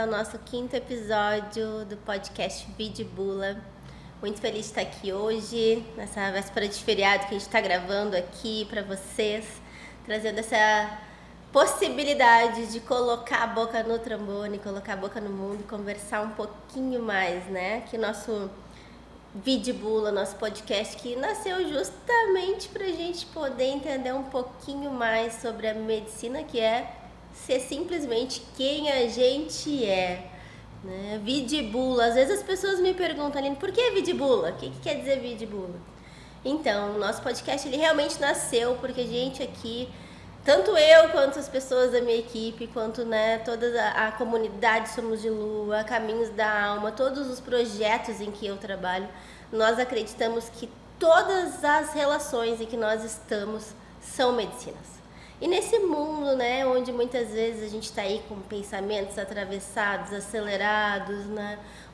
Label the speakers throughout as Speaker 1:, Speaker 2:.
Speaker 1: ao nosso 5º episódio do podcast Vidibula. Muito feliz de estar aqui hoje, nessa véspera de feriado que a gente está gravando aqui para vocês, trazendo essa possibilidade de colocar a boca no trombone, colocar a boca no mundo e conversar um pouquinho mais, né? Que nosso Vidibula, nosso podcast, que nasceu justamente para a gente poder entender um pouquinho mais sobre a medicina, que é ser simplesmente quem a gente é, né? Vidibula. Às vezes as pessoas me perguntam, Aline, por que Vidibula? O que quer dizer Vidibula? Então, o nosso podcast ele realmente nasceu porque a gente aqui, tanto eu quanto as pessoas da minha equipe, quanto toda a comunidade Somos de Lua, Caminhos da Alma, todos os projetos em que eu trabalho, nós acreditamos que todas as relações em que nós estamos são medicinas. E nesse mundo, onde muitas vezes a gente está aí com pensamentos atravessados, acelerados,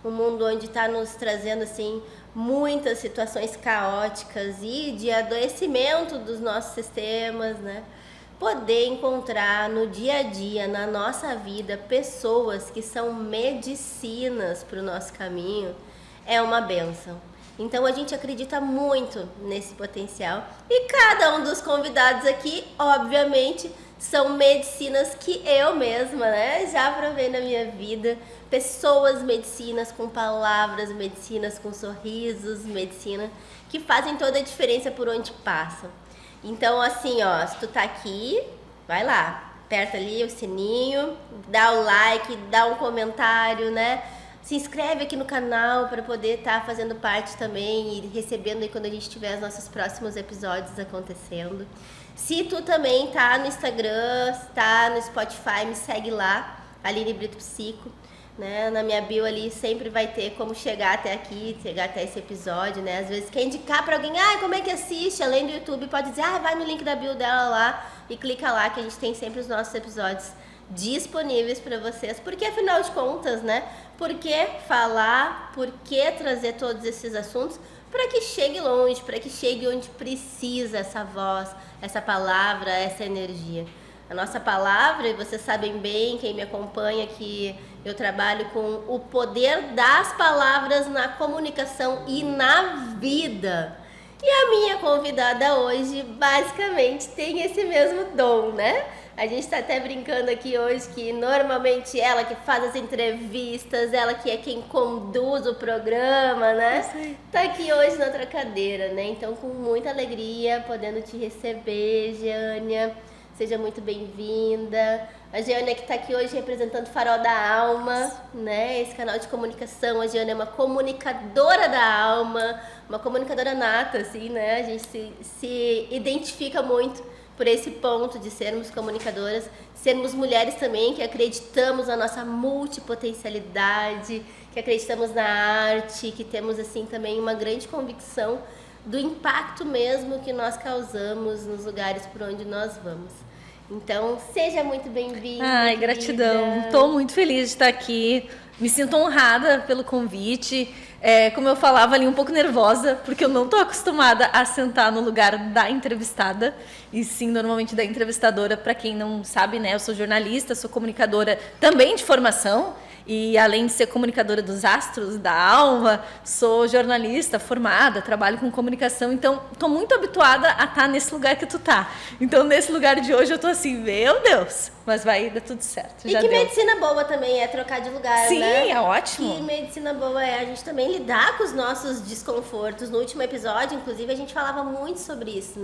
Speaker 1: um mundo onde está nos trazendo assim muitas situações caóticas e de adoecimento dos nossos sistemas, poder encontrar no dia a dia, na nossa vida, pessoas que são medicinas para o nosso caminho é uma bênção. Então a gente acredita muito nesse potencial e cada um dos convidados aqui, obviamente, são medicinas que eu mesma, já provei na minha vida. Pessoas medicinas com palavras, medicinas com sorrisos, medicina que fazem toda a diferença por onde passam. Então assim, se tu tá aqui, vai lá, aperta ali o sininho, dá o like, dá um comentário, Se inscreve aqui no canal para poder estar fazendo parte também e recebendo aí quando a gente tiver os nossos próximos episódios acontecendo. Se tu também tá no Instagram, tá no Spotify, me segue lá, Aline Brito Psico. Na minha bio ali sempre vai ter como chegar até aqui, chegar até esse episódio, Às vezes quer indicar para alguém, como é que assiste? Além do YouTube, pode dizer, vai no link da bio dela lá e clica lá que a gente tem sempre os nossos episódios disponíveis para vocês, porque afinal de contas, por que falar, por que trazer todos esses assuntos para que chegue longe, para que chegue onde precisa essa voz, essa palavra, essa energia. A nossa palavra, e vocês sabem bem, quem me acompanha, que eu trabalho com o poder das palavras na comunicação e na vida. E a minha convidada hoje, basicamente, tem esse mesmo dom, A gente tá até brincando aqui hoje que normalmente ela que faz as entrevistas, ela que é quem conduz o programa, Tá aqui hoje na outra cadeira, Então, com muita alegria, podendo te receber, Jânia. Seja muito bem-vinda. A Jânia que tá aqui hoje representando o Farol da Alma, Esse canal de comunicação. A Jânia é uma comunicadora da alma, uma comunicadora nata, assim, A gente se identifica muito por esse ponto de sermos comunicadoras, sermos mulheres também que acreditamos na nossa multipotencialidade, que acreditamos na arte, que temos assim também uma grande convicção do impacto mesmo que nós causamos nos lugares por onde nós vamos. Então, seja muito bem-vinda.
Speaker 2: Ai, gratidão. Estou muito feliz de estar aqui. Me sinto honrada pelo convite. Como eu falava ali, um pouco nervosa, porque eu não estou acostumada a sentar no lugar da entrevistada, e sim, normalmente da entrevistadora. Para quem não sabe, eu sou jornalista, sou comunicadora também de formação, e além de ser comunicadora dos astros, da alma, sou jornalista formada, trabalho com comunicação, então estou muito habituada a estar nesse lugar que tu tá. Então, nesse lugar de hoje, eu estou assim, meu Deus, mas vai dar tudo certo.
Speaker 1: E que medicina boa também é trocar de lugar,
Speaker 2: Sim, é ótimo.
Speaker 1: Que medicina boa é a gente também lidar com os nossos desconfortos. No último episódio, inclusive, a gente falava muito sobre isso,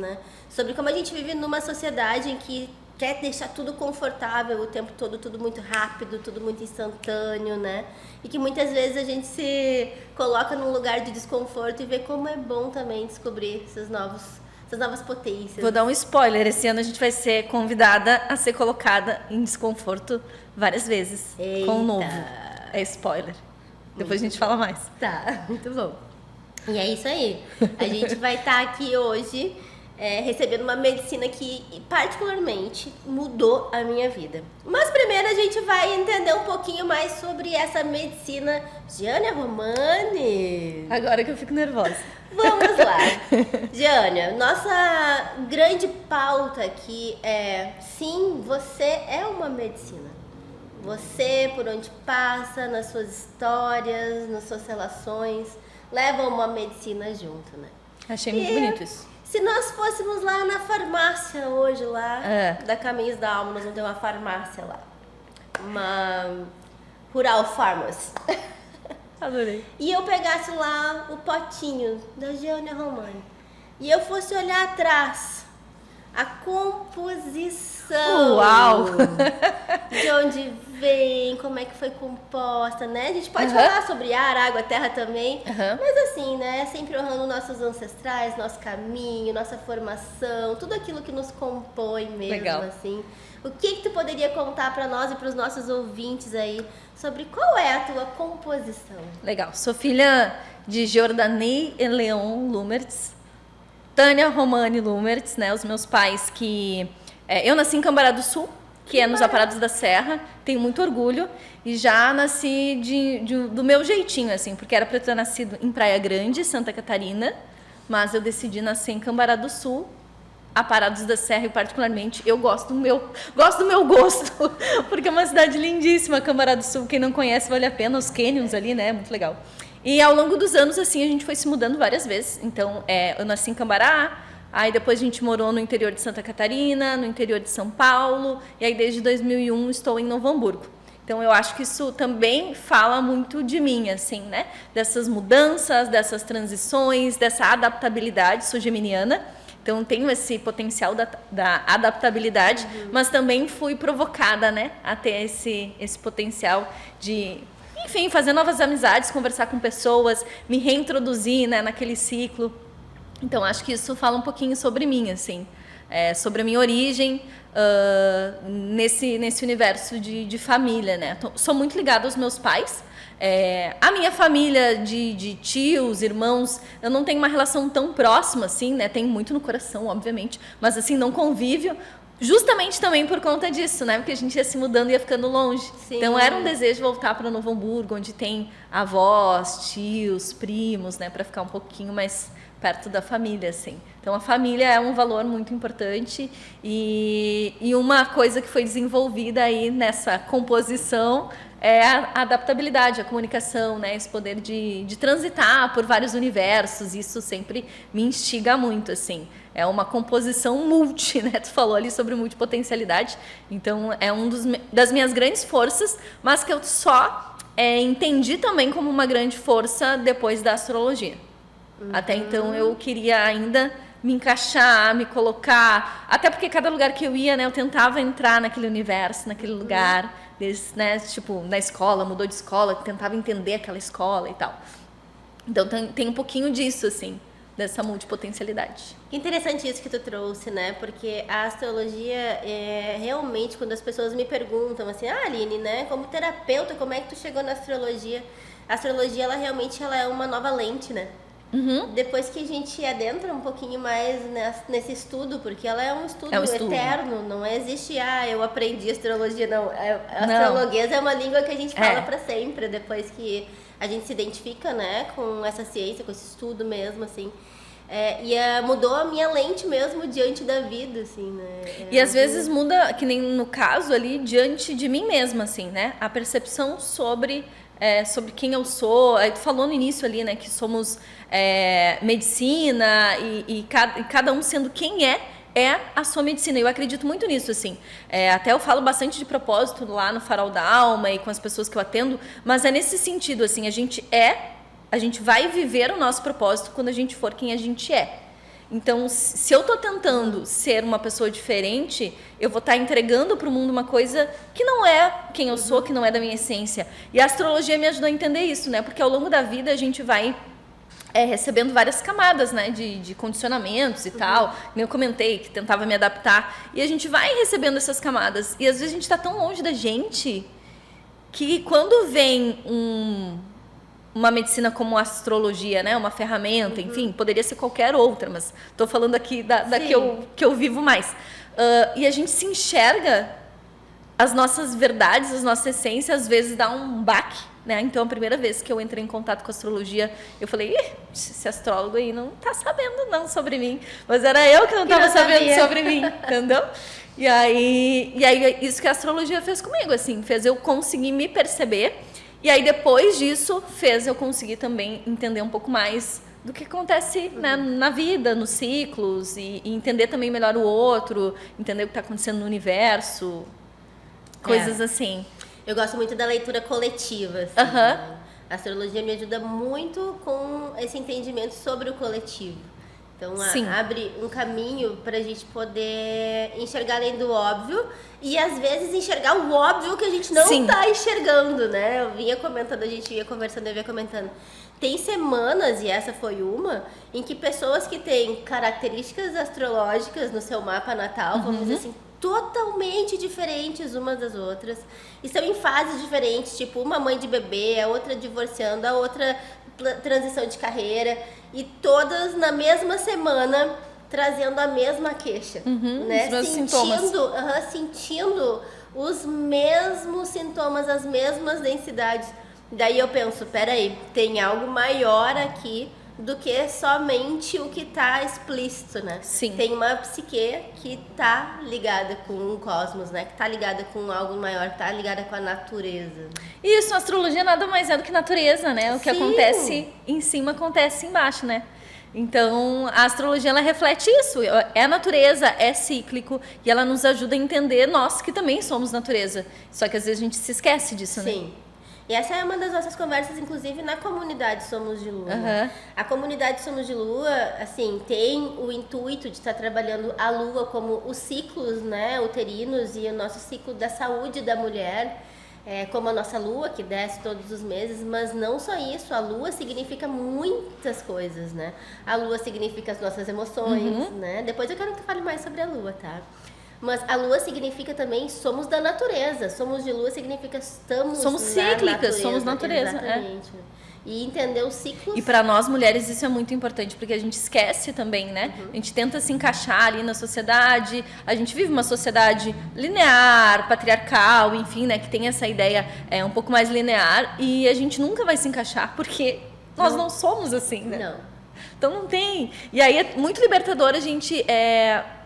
Speaker 1: Sobre como a gente vive numa sociedade em que quer deixar tudo confortável o tempo todo, tudo muito rápido, tudo muito instantâneo, E que muitas vezes a gente se coloca num lugar de desconforto e vê como é bom também descobrir essas novas potências.
Speaker 2: Vou dar um spoiler, esse ano a gente vai ser convidada a ser colocada em desconforto várias vezes.
Speaker 1: Eita.
Speaker 2: Com o novo. É spoiler. Depois a gente fala mais.
Speaker 1: Tá, muito bom. E é isso aí. A gente vai estar aqui hoje recebendo uma medicina que particularmente mudou a minha vida. Mas primeiro a gente vai entender um pouquinho mais sobre essa medicina. Jânia Romani.
Speaker 2: Agora que eu fico nervosa.
Speaker 1: Vamos lá. Jânia, nossa grande pauta aqui é: sim, você é uma medicina. Você, por onde passa, nas suas histórias, nas suas relações, leva uma medicina junto, né?
Speaker 2: Achei muito bonito isso.
Speaker 1: Se nós fôssemos lá na farmácia hoje, lá da Caminhos da Alma, nós vamos ter uma farmácia lá. Uma Rural Farmers.
Speaker 2: Adorei.
Speaker 1: E eu pegasse lá o potinho da Gianna Romani e eu fosse olhar atrás a composição.
Speaker 2: Uau!
Speaker 1: De onde vem, como é que foi composta, né? A gente pode falar sobre ar, água, terra também, mas assim, né? Sempre honrando nossos ancestrais, nosso caminho, nossa formação, tudo aquilo que nos compõe mesmo. Legal. Assim. O que tu poderia contar para nós e para os nossos ouvintes aí sobre qual é a tua composição?
Speaker 2: Legal. Sou filha de Jordani e Leon Lumertz, Tânia Romani Lumertz, né? Os meus pais que... eu nasci em Cambará do Sul, que é nos Aparados da Serra, tenho muito orgulho, e já nasci do meu jeitinho, assim, porque era para ter nascido em Praia Grande, Santa Catarina, mas eu decidi nascer em Cambará do Sul, Aparados da Serra, e particularmente eu gosto do meu gosto, porque é uma cidade lindíssima, Cambará do Sul, quem não conhece vale a pena, os canyons ali, né, muito legal. E ao longo dos anos, assim, a gente foi se mudando várias vezes, então eu nasci em Cambará, aí depois a gente morou no interior de Santa Catarina, no interior de São Paulo, e aí desde 2001 estou em Novo Hamburgo. Então eu acho que isso também fala muito de mim, assim, né, dessas mudanças, dessas transições, dessa adaptabilidade, sou geminiana. Então, tenho esse potencial da adaptabilidade, mas também fui provocada, né, a ter esse potencial de, enfim, fazer novas amizades, conversar com pessoas, me reintroduzir, né, naquele ciclo. Então, acho que isso fala um pouquinho sobre mim, assim, sobre a minha origem nesse universo de família, né. Então, sou muito ligada aos meus pais. A minha família de tios, irmãos, eu não tenho uma relação tão próxima, assim, né? Tenho muito no coração, obviamente, mas assim, não convívio, justamente também por conta disso, né? Porque a gente ia se mudando e ia ficando longe. Sim. Então era um desejo voltar para Novo Hamburgo, onde tem avós, tios, primos, né? Para ficar um pouquinho mais perto da família, assim. Então a família é um valor muito importante e uma coisa que foi desenvolvida aí nessa composição é a adaptabilidade, a comunicação, né? Esse poder de transitar por vários universos, isso sempre me instiga muito, assim. É uma composição multi, né? Tu falou ali sobre multipotencialidade, então é das minhas grandes forças, mas que eu só entendi também como uma grande força depois da astrologia. Até então eu queria ainda me encaixar, me colocar, até porque cada lugar que eu ia, né, eu tentava entrar naquele universo, naquele lugar, né, tipo, na escola, mudou de escola, tentava entender aquela escola e tal. Então tem um pouquinho disso, assim, dessa multipotencialidade.
Speaker 1: Que interessante isso que tu trouxe, né? Porque a astrologia realmente, quando as pessoas me perguntam assim, Aline, né, como terapeuta, como é que tu chegou na astrologia? A astrologia, ela realmente é uma nova lente, né? Depois que a gente adentra um pouquinho mais nesse estudo, porque ela é um estudo eterno, não existe, eu aprendi astrologia, não. A astrologuesa é uma língua que a gente fala para sempre, depois que a gente se identifica, né, com essa ciência, com esse estudo mesmo, assim. Mudou a minha lente mesmo diante da vida, assim, né?
Speaker 2: E às vezes muda, que nem no caso ali, diante de mim mesma, assim, né? A percepção sobre quem eu sou. Aí tu falou no início ali, né, que somos medicina e cada um sendo quem é a sua medicina. Eu acredito muito nisso, assim. Até eu falo bastante de propósito lá no Farol da Alma e com as pessoas que eu atendo, mas é nesse sentido, assim, a gente vai viver o nosso propósito quando a gente for quem a gente é. Então, se eu tô tentando ser uma pessoa diferente, eu vou estar entregando para o mundo uma coisa que não é quem eu sou, que não é da minha essência. E a astrologia me ajudou a entender isso, né? Porque ao longo da vida a gente vai recebendo várias camadas, né, de condicionamentos e tal. Eu comentei que tentava me adaptar. E a gente vai recebendo essas camadas. E às vezes a gente está tão longe da gente que quando vem uma medicina como a astrologia, né, uma ferramenta, enfim, poderia ser qualquer outra, mas estou falando aqui da que eu vivo mais. E a gente se enxerga as nossas verdades, as nossas essências, às vezes dá um baque, né? Então, a primeira vez que eu entrei em contato com a astrologia, eu falei, esse astrólogo aí não tá sabendo não sobre mim. Mas era eu que não tava sabendo sobre mim, entendeu? E aí, isso que a astrologia fez comigo, assim, fez eu conseguir me perceber. E aí, depois disso, fez eu conseguir também entender um pouco mais do que acontece, né, na vida, nos ciclos, e entender também melhor o outro, entender o que está acontecendo no universo, coisas assim.
Speaker 1: Eu gosto muito da leitura coletiva. Assim, né? A astrologia me ajuda muito com esse entendimento sobre o coletivo. Então, abre um caminho para a gente poder enxergar além do óbvio e, às vezes, enxergar o óbvio que a gente não está enxergando, né? Eu vinha comentando, a gente vinha conversando, eu vinha comentando. Tem semanas, e essa foi uma, em que pessoas que têm características astrológicas no seu mapa natal, vamos dizer assim, totalmente diferentes umas das outras, estão em fases diferentes, tipo uma mãe de bebê, a outra divorciando, a outra transição de carreira, e todas na mesma semana trazendo a mesma queixa, né? Sentindo os mesmos sintomas, as mesmas densidades. Daí eu penso, peraí, tem algo maior aqui do que somente o que está explícito, né?
Speaker 2: Sim.
Speaker 1: Tem uma psique que está ligada com o cosmos, né? Que está ligada com algo maior, que está ligada com a natureza.
Speaker 2: Isso, a astrologia nada mais é do que natureza, né? O que acontece em cima acontece embaixo, né? Então, a astrologia, ela reflete isso. É a natureza, é cíclico, e ela nos ajuda a entender nós que também somos natureza. Só que às vezes a gente se esquece disso, né?
Speaker 1: Sim. E essa é uma das nossas conversas, inclusive, na comunidade Somos de Lua. Né? A comunidade Somos de Lua, assim, tem o intuito de estar trabalhando a Lua como os ciclos, né, uterinos e o nosso ciclo da saúde da mulher, como a nossa Lua, que desce todos os meses, mas não só isso, a Lua significa muitas coisas, né? A Lua significa as nossas emoções, né? Depois eu quero que tu fale mais sobre a Lua, tá? Mas a Lua significa também somos da natureza. Somos de Lua significa somos
Speaker 2: cíclicas,
Speaker 1: natureza,
Speaker 2: somos natureza.
Speaker 1: Exatamente. E entender os ciclos.
Speaker 2: E para nós mulheres isso é muito importante, porque a gente esquece também, né? A gente tenta se encaixar ali na sociedade. A gente vive uma sociedade linear, patriarcal, enfim, né? Que tem essa ideia um pouco mais linear. E a gente nunca vai se encaixar, porque nós não somos assim, né?
Speaker 1: Não.
Speaker 2: Então não tem. E aí é muito libertador a gente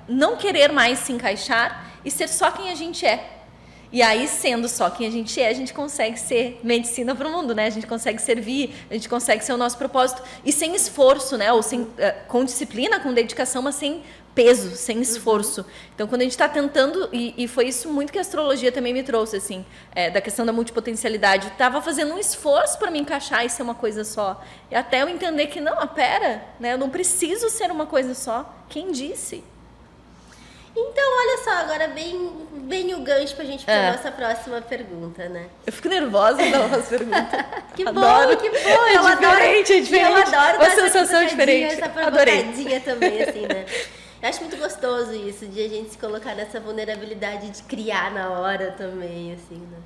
Speaker 2: não querer mais se encaixar e ser só quem a gente é. E aí, sendo só quem a gente consegue ser medicina para o mundo, né? A gente consegue servir, a gente consegue ser o nosso propósito. E sem esforço, né? Ou com disciplina, com dedicação, mas sem peso, sem esforço. Então, quando a gente está tentando... E foi isso muito que a astrologia também me trouxe, assim. Da questão da multipotencialidade. Estava fazendo um esforço para me encaixar e ser uma coisa só. E até eu entender que, não, pera, né? Eu não preciso ser uma coisa só. Quem disse?
Speaker 1: Então, olha só, agora bem o gancho pra gente pra nossa próxima pergunta, né?
Speaker 2: Eu fico nervosa quando ela faz pergunta.
Speaker 1: Que
Speaker 2: adoro.
Speaker 1: Bom, que bom!
Speaker 2: É diferente.
Speaker 1: Eu adoro
Speaker 2: uma sensação diferente.
Speaker 1: Essa provocadinha também, assim, né? Eu acho muito gostoso isso, de a gente se colocar nessa vulnerabilidade de criar na hora também, assim, né?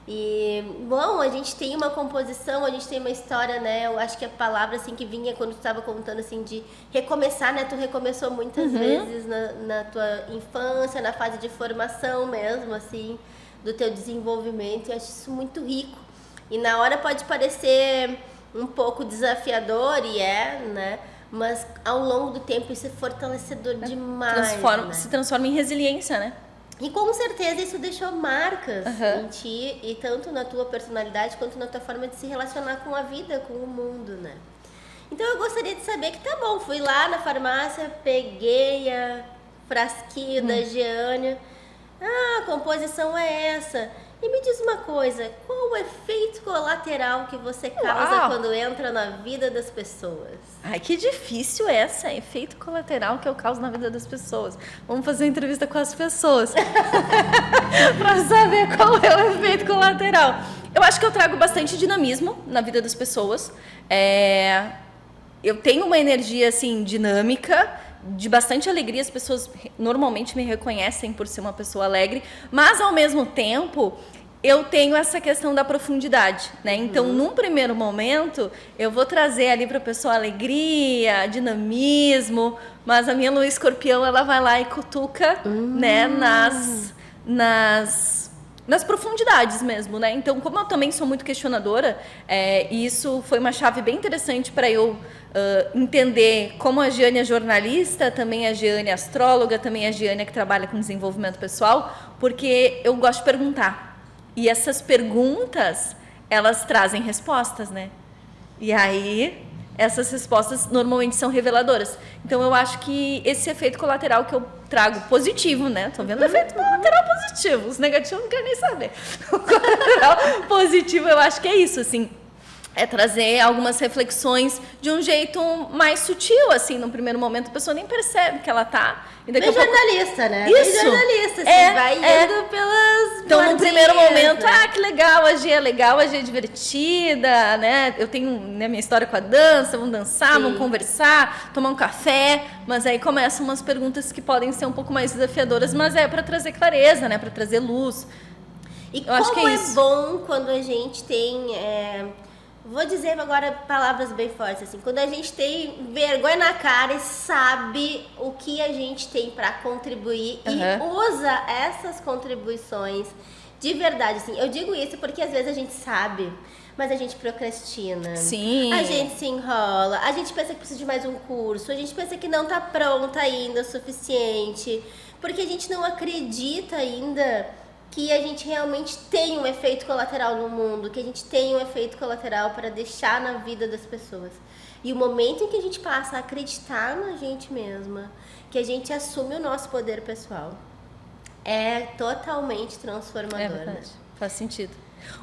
Speaker 1: E, bom, a gente tem uma composição, a gente tem uma história, né? Eu acho que a palavra, assim, que vinha quando tu estava contando, assim, de recomeçar, né? Tu recomeçou muitas vezes na tua infância, na fase de formação mesmo, assim, do teu desenvolvimento. Eu acho isso muito rico. E na hora pode parecer um pouco desafiador, e né? Mas ao longo do tempo isso é fortalecedor demais, né?
Speaker 2: Se transforma em resiliência, né?
Speaker 1: E com certeza isso deixou marcas em ti, e tanto na tua personalidade quanto na tua forma de se relacionar com a vida, com o mundo, né? Então eu gostaria de saber que, tá bom, fui lá na farmácia, peguei a frasquinho da Geânia, a composição é essa. E me diz uma coisa, qual o efeito colateral que você causa quando entra na vida das pessoas?
Speaker 2: Ai, que difícil essa, efeito colateral que eu causo na vida das pessoas. Vamos fazer uma entrevista com as pessoas para saber qual é o efeito colateral. Eu acho que eu trago bastante dinamismo na vida das pessoas. Eu tenho uma energia, assim, dinâmica, de bastante alegria. As pessoas normalmente me reconhecem por ser uma pessoa alegre, mas ao mesmo tempo eu tenho essa questão da profundidade, né? Então, num primeiro momento, eu vou trazer ali para a pessoa alegria, dinamismo, mas a minha lua escorpião, ela vai lá e cutuca, né, nas nas profundidades mesmo, né? Então, como eu também sou muito questionadora, isso foi uma chave bem interessante para eu entender como a Giane é jornalista, também a Giane é astróloga, também a Giane é que trabalha com desenvolvimento pessoal, porque eu gosto de perguntar. E essas perguntas, elas trazem respostas, né? E aí, essas respostas normalmente são reveladoras. Então, eu acho que esse efeito colateral que eu trago positivo, né? Tô vendo efeito colateral positivo. Os negativos não quero nem saber. O colateral positivo, eu acho que é isso, assim. É trazer algumas reflexões de um jeito mais sutil, assim. No primeiro momento, a pessoa nem percebe que ela tá. E daqui
Speaker 1: bem
Speaker 2: a pouco...
Speaker 1: jornalista, né?
Speaker 2: Isso.
Speaker 1: Bem jornalista. Você vai indo pelas
Speaker 2: Então, no primeiro momento,
Speaker 1: né?
Speaker 2: que legal, a Gia é legal, a Gia é divertida, né? Eu tenho minha história com a dança, vamos dançar,
Speaker 1: Sim.
Speaker 2: vamos conversar, tomar um café. Mas aí começam umas perguntas que podem ser um pouco mais desafiadoras, mas é para trazer clareza, né? Para trazer luz.
Speaker 1: E
Speaker 2: eu acho que é
Speaker 1: isso. Bom quando a gente tem... Vou dizer agora palavras bem fortes, assim. Quando a gente tem vergonha na cara e sabe o que a gente tem para contribuir e usa essas contribuições de verdade, assim. Eu digo isso porque às vezes a gente sabe, mas a gente procrastina.
Speaker 2: Sim.
Speaker 1: A gente se enrola, a gente pensa que precisa de mais um curso, a gente pensa que não tá pronta ainda o suficiente, porque a gente não acredita ainda que a gente realmente tem um efeito colateral no mundo, que a gente tem um efeito colateral para deixar na vida das pessoas. E o momento em que a gente passa a acreditar na gente mesma, que a gente assume o nosso poder pessoal, é totalmente transformador.
Speaker 2: É verdade, faz sentido.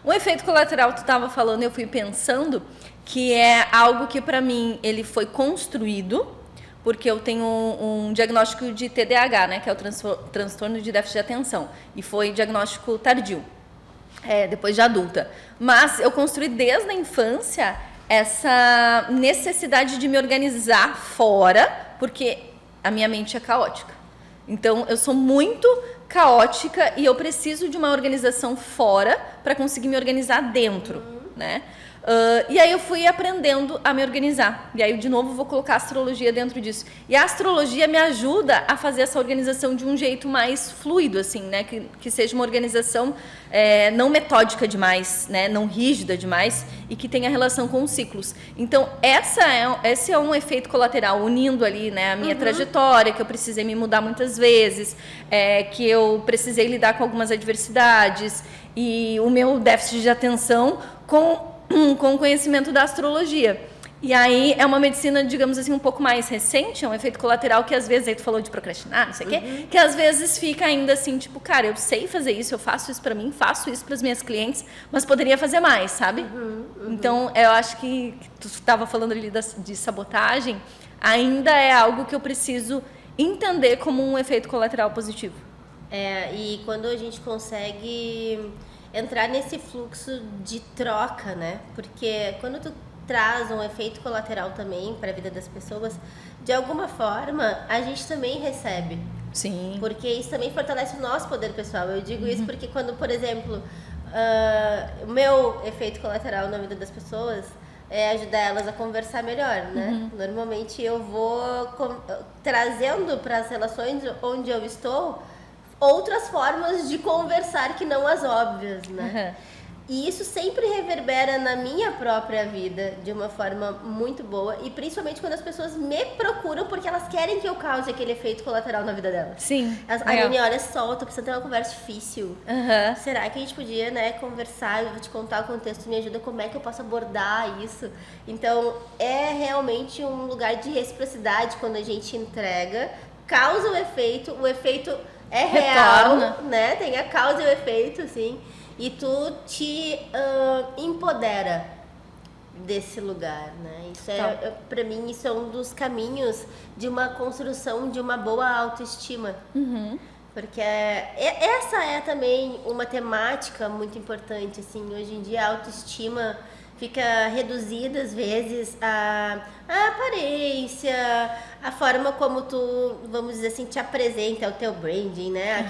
Speaker 2: Um efeito colateral que tu estava falando, eu fui pensando que é algo que para mim ele foi construído, porque eu tenho um diagnóstico de TDAH, né, que é o transtorno de déficit de atenção, e foi diagnóstico tardio, depois de adulta. Mas eu construí desde a infância essa necessidade de me organizar fora, porque a minha mente é caótica. Então, eu sou muito caótica e eu preciso de uma organização fora para conseguir me organizar dentro, né? E aí eu fui aprendendo a me organizar. E aí, de novo, vou colocar a astrologia dentro disso. E a astrologia me ajuda a fazer essa organização de um jeito mais fluido, assim, né? Que seja uma organização não metódica demais, né? Não rígida demais e que tenha relação com os ciclos. Então, esse é um efeito colateral, unindo ali, né, a minha trajetória, que eu precisei me mudar muitas vezes, que eu precisei lidar com algumas adversidades e o meu déficit de atenção com o conhecimento da astrologia. E aí é uma medicina, digamos assim, um pouco mais recente, é um efeito colateral que às vezes, aí tu falou de procrastinar, não sei o quê, que às vezes fica ainda assim, tipo, cara, eu sei fazer isso, eu faço isso pra mim, faço isso pras minhas clientes, mas poderia fazer mais, sabe? Então, eu acho que tu estava falando ali de sabotagem, ainda é algo que eu preciso entender como um efeito colateral positivo.
Speaker 1: E quando a gente consegue entrar nesse fluxo de troca, né? Porque quando tu traz um efeito colateral também para a vida das pessoas, de alguma forma a gente também recebe.
Speaker 2: Sim.
Speaker 1: Porque isso também fortalece o nosso poder pessoal. Eu digo isso porque quando, por exemplo, o meu efeito colateral na vida das pessoas é ajudar elas a conversar melhor, né? Normalmente eu vou trazendo para as relações onde eu estou outras formas de conversar que não as óbvias, né? E isso sempre reverbera na minha própria vida de uma forma muito boa, e principalmente quando as pessoas me procuram porque elas querem que eu cause aquele efeito colateral na vida delas.
Speaker 2: Sim.
Speaker 1: A Aline, olha só, eu tô precisando ter uma conversa difícil. Será que a gente podia, né, conversar? Eu vou te contar o contexto, me ajuda como é que eu posso abordar isso. Então, é realmente um lugar de reciprocidade quando a gente entrega, causa o efeito é real, né? Tem a causa e o efeito, assim. E tu te empodera desse lugar, né? Isso pra mim, isso é um dos caminhos de uma construção de uma boa autoestima. Porque essa é também uma temática muito importante, assim. Hoje em dia a autoestima fica reduzida às vezes a aparência, a forma como tu, vamos dizer assim, te apresenta, o teu branding, né?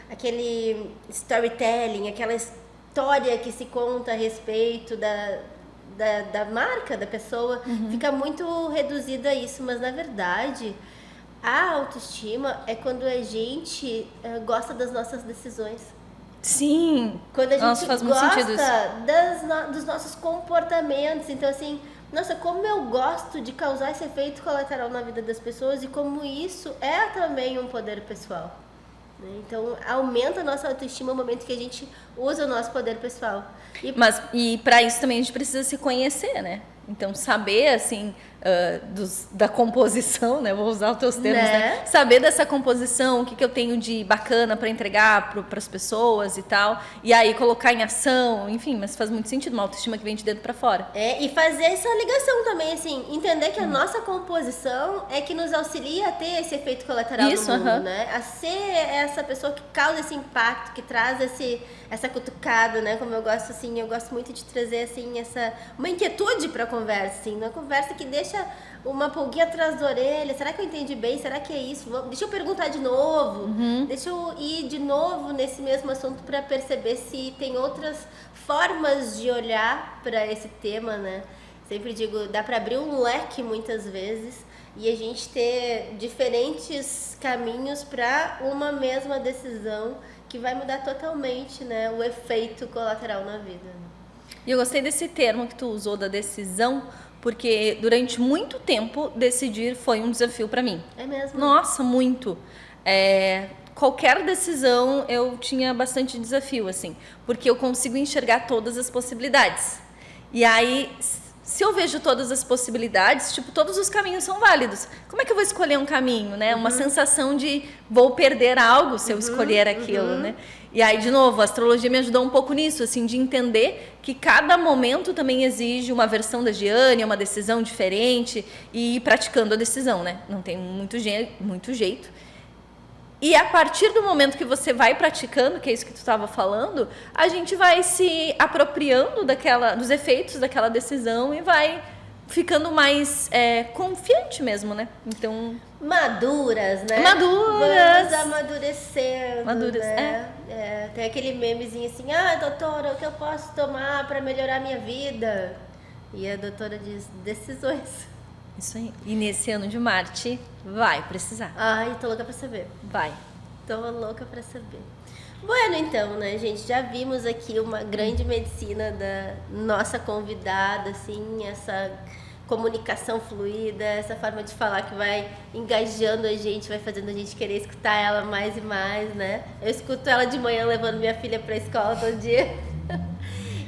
Speaker 1: Aquele storytelling, aquela história que se conta a respeito da marca, da pessoa, fica muito reduzida a isso, mas na verdade a autoestima é quando a gente gosta das nossas decisões.
Speaker 2: Sim.
Speaker 1: Quando a gente
Speaker 2: Faz muito sentido isso.
Speaker 1: gosta dos nossos comportamentos. Então, assim, nossa, como eu gosto de causar esse efeito colateral na vida das pessoas e como isso é também um poder pessoal. Né? Então, aumenta a nossa autoestima no momento que a gente usa o nosso poder pessoal.
Speaker 2: E para isso também a gente precisa se conhecer, né? Então, saber, assim, da composição, né? Vou usar os teus termos, né? Saber dessa composição, o que eu tenho de bacana para entregar para as pessoas e tal. E aí, colocar em ação, enfim, mas faz muito sentido, uma autoestima que vem de dentro para fora.
Speaker 1: E fazer essa ligação também, assim, entender que a nossa composição é que nos auxilia a ter esse efeito colateral no mundo, né? A ser essa pessoa que causa esse impacto, que traz essa cutucada, né? Como eu gosto, assim, eu gosto muito de trazer, assim, uma inquietude pra conversa, assim, uma conversa que deixa uma pulguinha atrás da orelha. Será que eu entendi bem? Será que é isso? Deixa eu perguntar de novo. Deixa eu ir de novo nesse mesmo assunto para perceber se tem outras formas de olhar para esse tema, né? Sempre digo, dá para abrir um leque muitas vezes e a gente ter diferentes caminhos para uma mesma decisão que vai mudar totalmente, né, o efeito colateral na vida.
Speaker 2: E eu gostei desse termo que tu usou, da decisão, porque durante muito tempo decidir foi um desafio para mim.
Speaker 1: É mesmo?
Speaker 2: Nossa, muito. Qualquer decisão eu tinha bastante desafio, assim, porque eu consigo enxergar todas as possibilidades. E aí, se eu vejo todas as possibilidades, tipo, todos os caminhos são válidos. Como é que eu vou escolher um caminho, né? Uma sensação de vou perder algo se eu escolher aquilo, né? E aí, de novo, a astrologia me ajudou um pouco nisso, assim, de entender que cada momento também exige uma versão da Giane, uma decisão diferente e ir praticando a decisão, né? Não tem muito jeito. E a partir do momento que você vai praticando, que é isso que tu estava falando, a gente vai se apropriando dos efeitos daquela decisão e vai ficando mais confiante mesmo, né? Então...
Speaker 1: Maduras, né?
Speaker 2: Maduras!
Speaker 1: Vamos amadurecendo, né? Tem aquele memezinho assim, doutora, o que eu posso tomar para melhorar a minha vida? E a doutora diz, decisões.
Speaker 2: Isso aí. E nesse ano de Marte, vai precisar.
Speaker 1: Ai, tô louca pra saber.
Speaker 2: Vai.
Speaker 1: Tô louca pra saber. Bueno, então, né, gente, já vimos aqui uma grande medicina da nossa convidada, assim, essa comunicação fluida, essa forma de falar que vai engajando a gente, vai fazendo a gente querer escutar ela mais e mais, né? Eu escuto ela de manhã levando minha filha pra escola todo dia.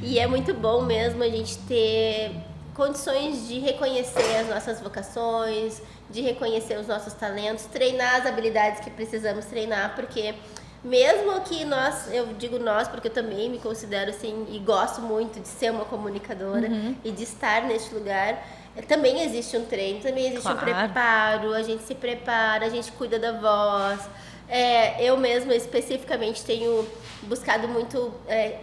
Speaker 1: E é muito bom mesmo a gente ter condições de reconhecer as nossas vocações, de reconhecer os nossos talentos, treinar as habilidades que precisamos treinar, porque mesmo que eu digo nós, porque eu também me considero assim e gosto muito de ser uma comunicadora e de estar neste lugar, também existe um treino, também existe um preparo, a gente se prepara, a gente cuida da voz. Eu mesma especificamente tenho buscado muito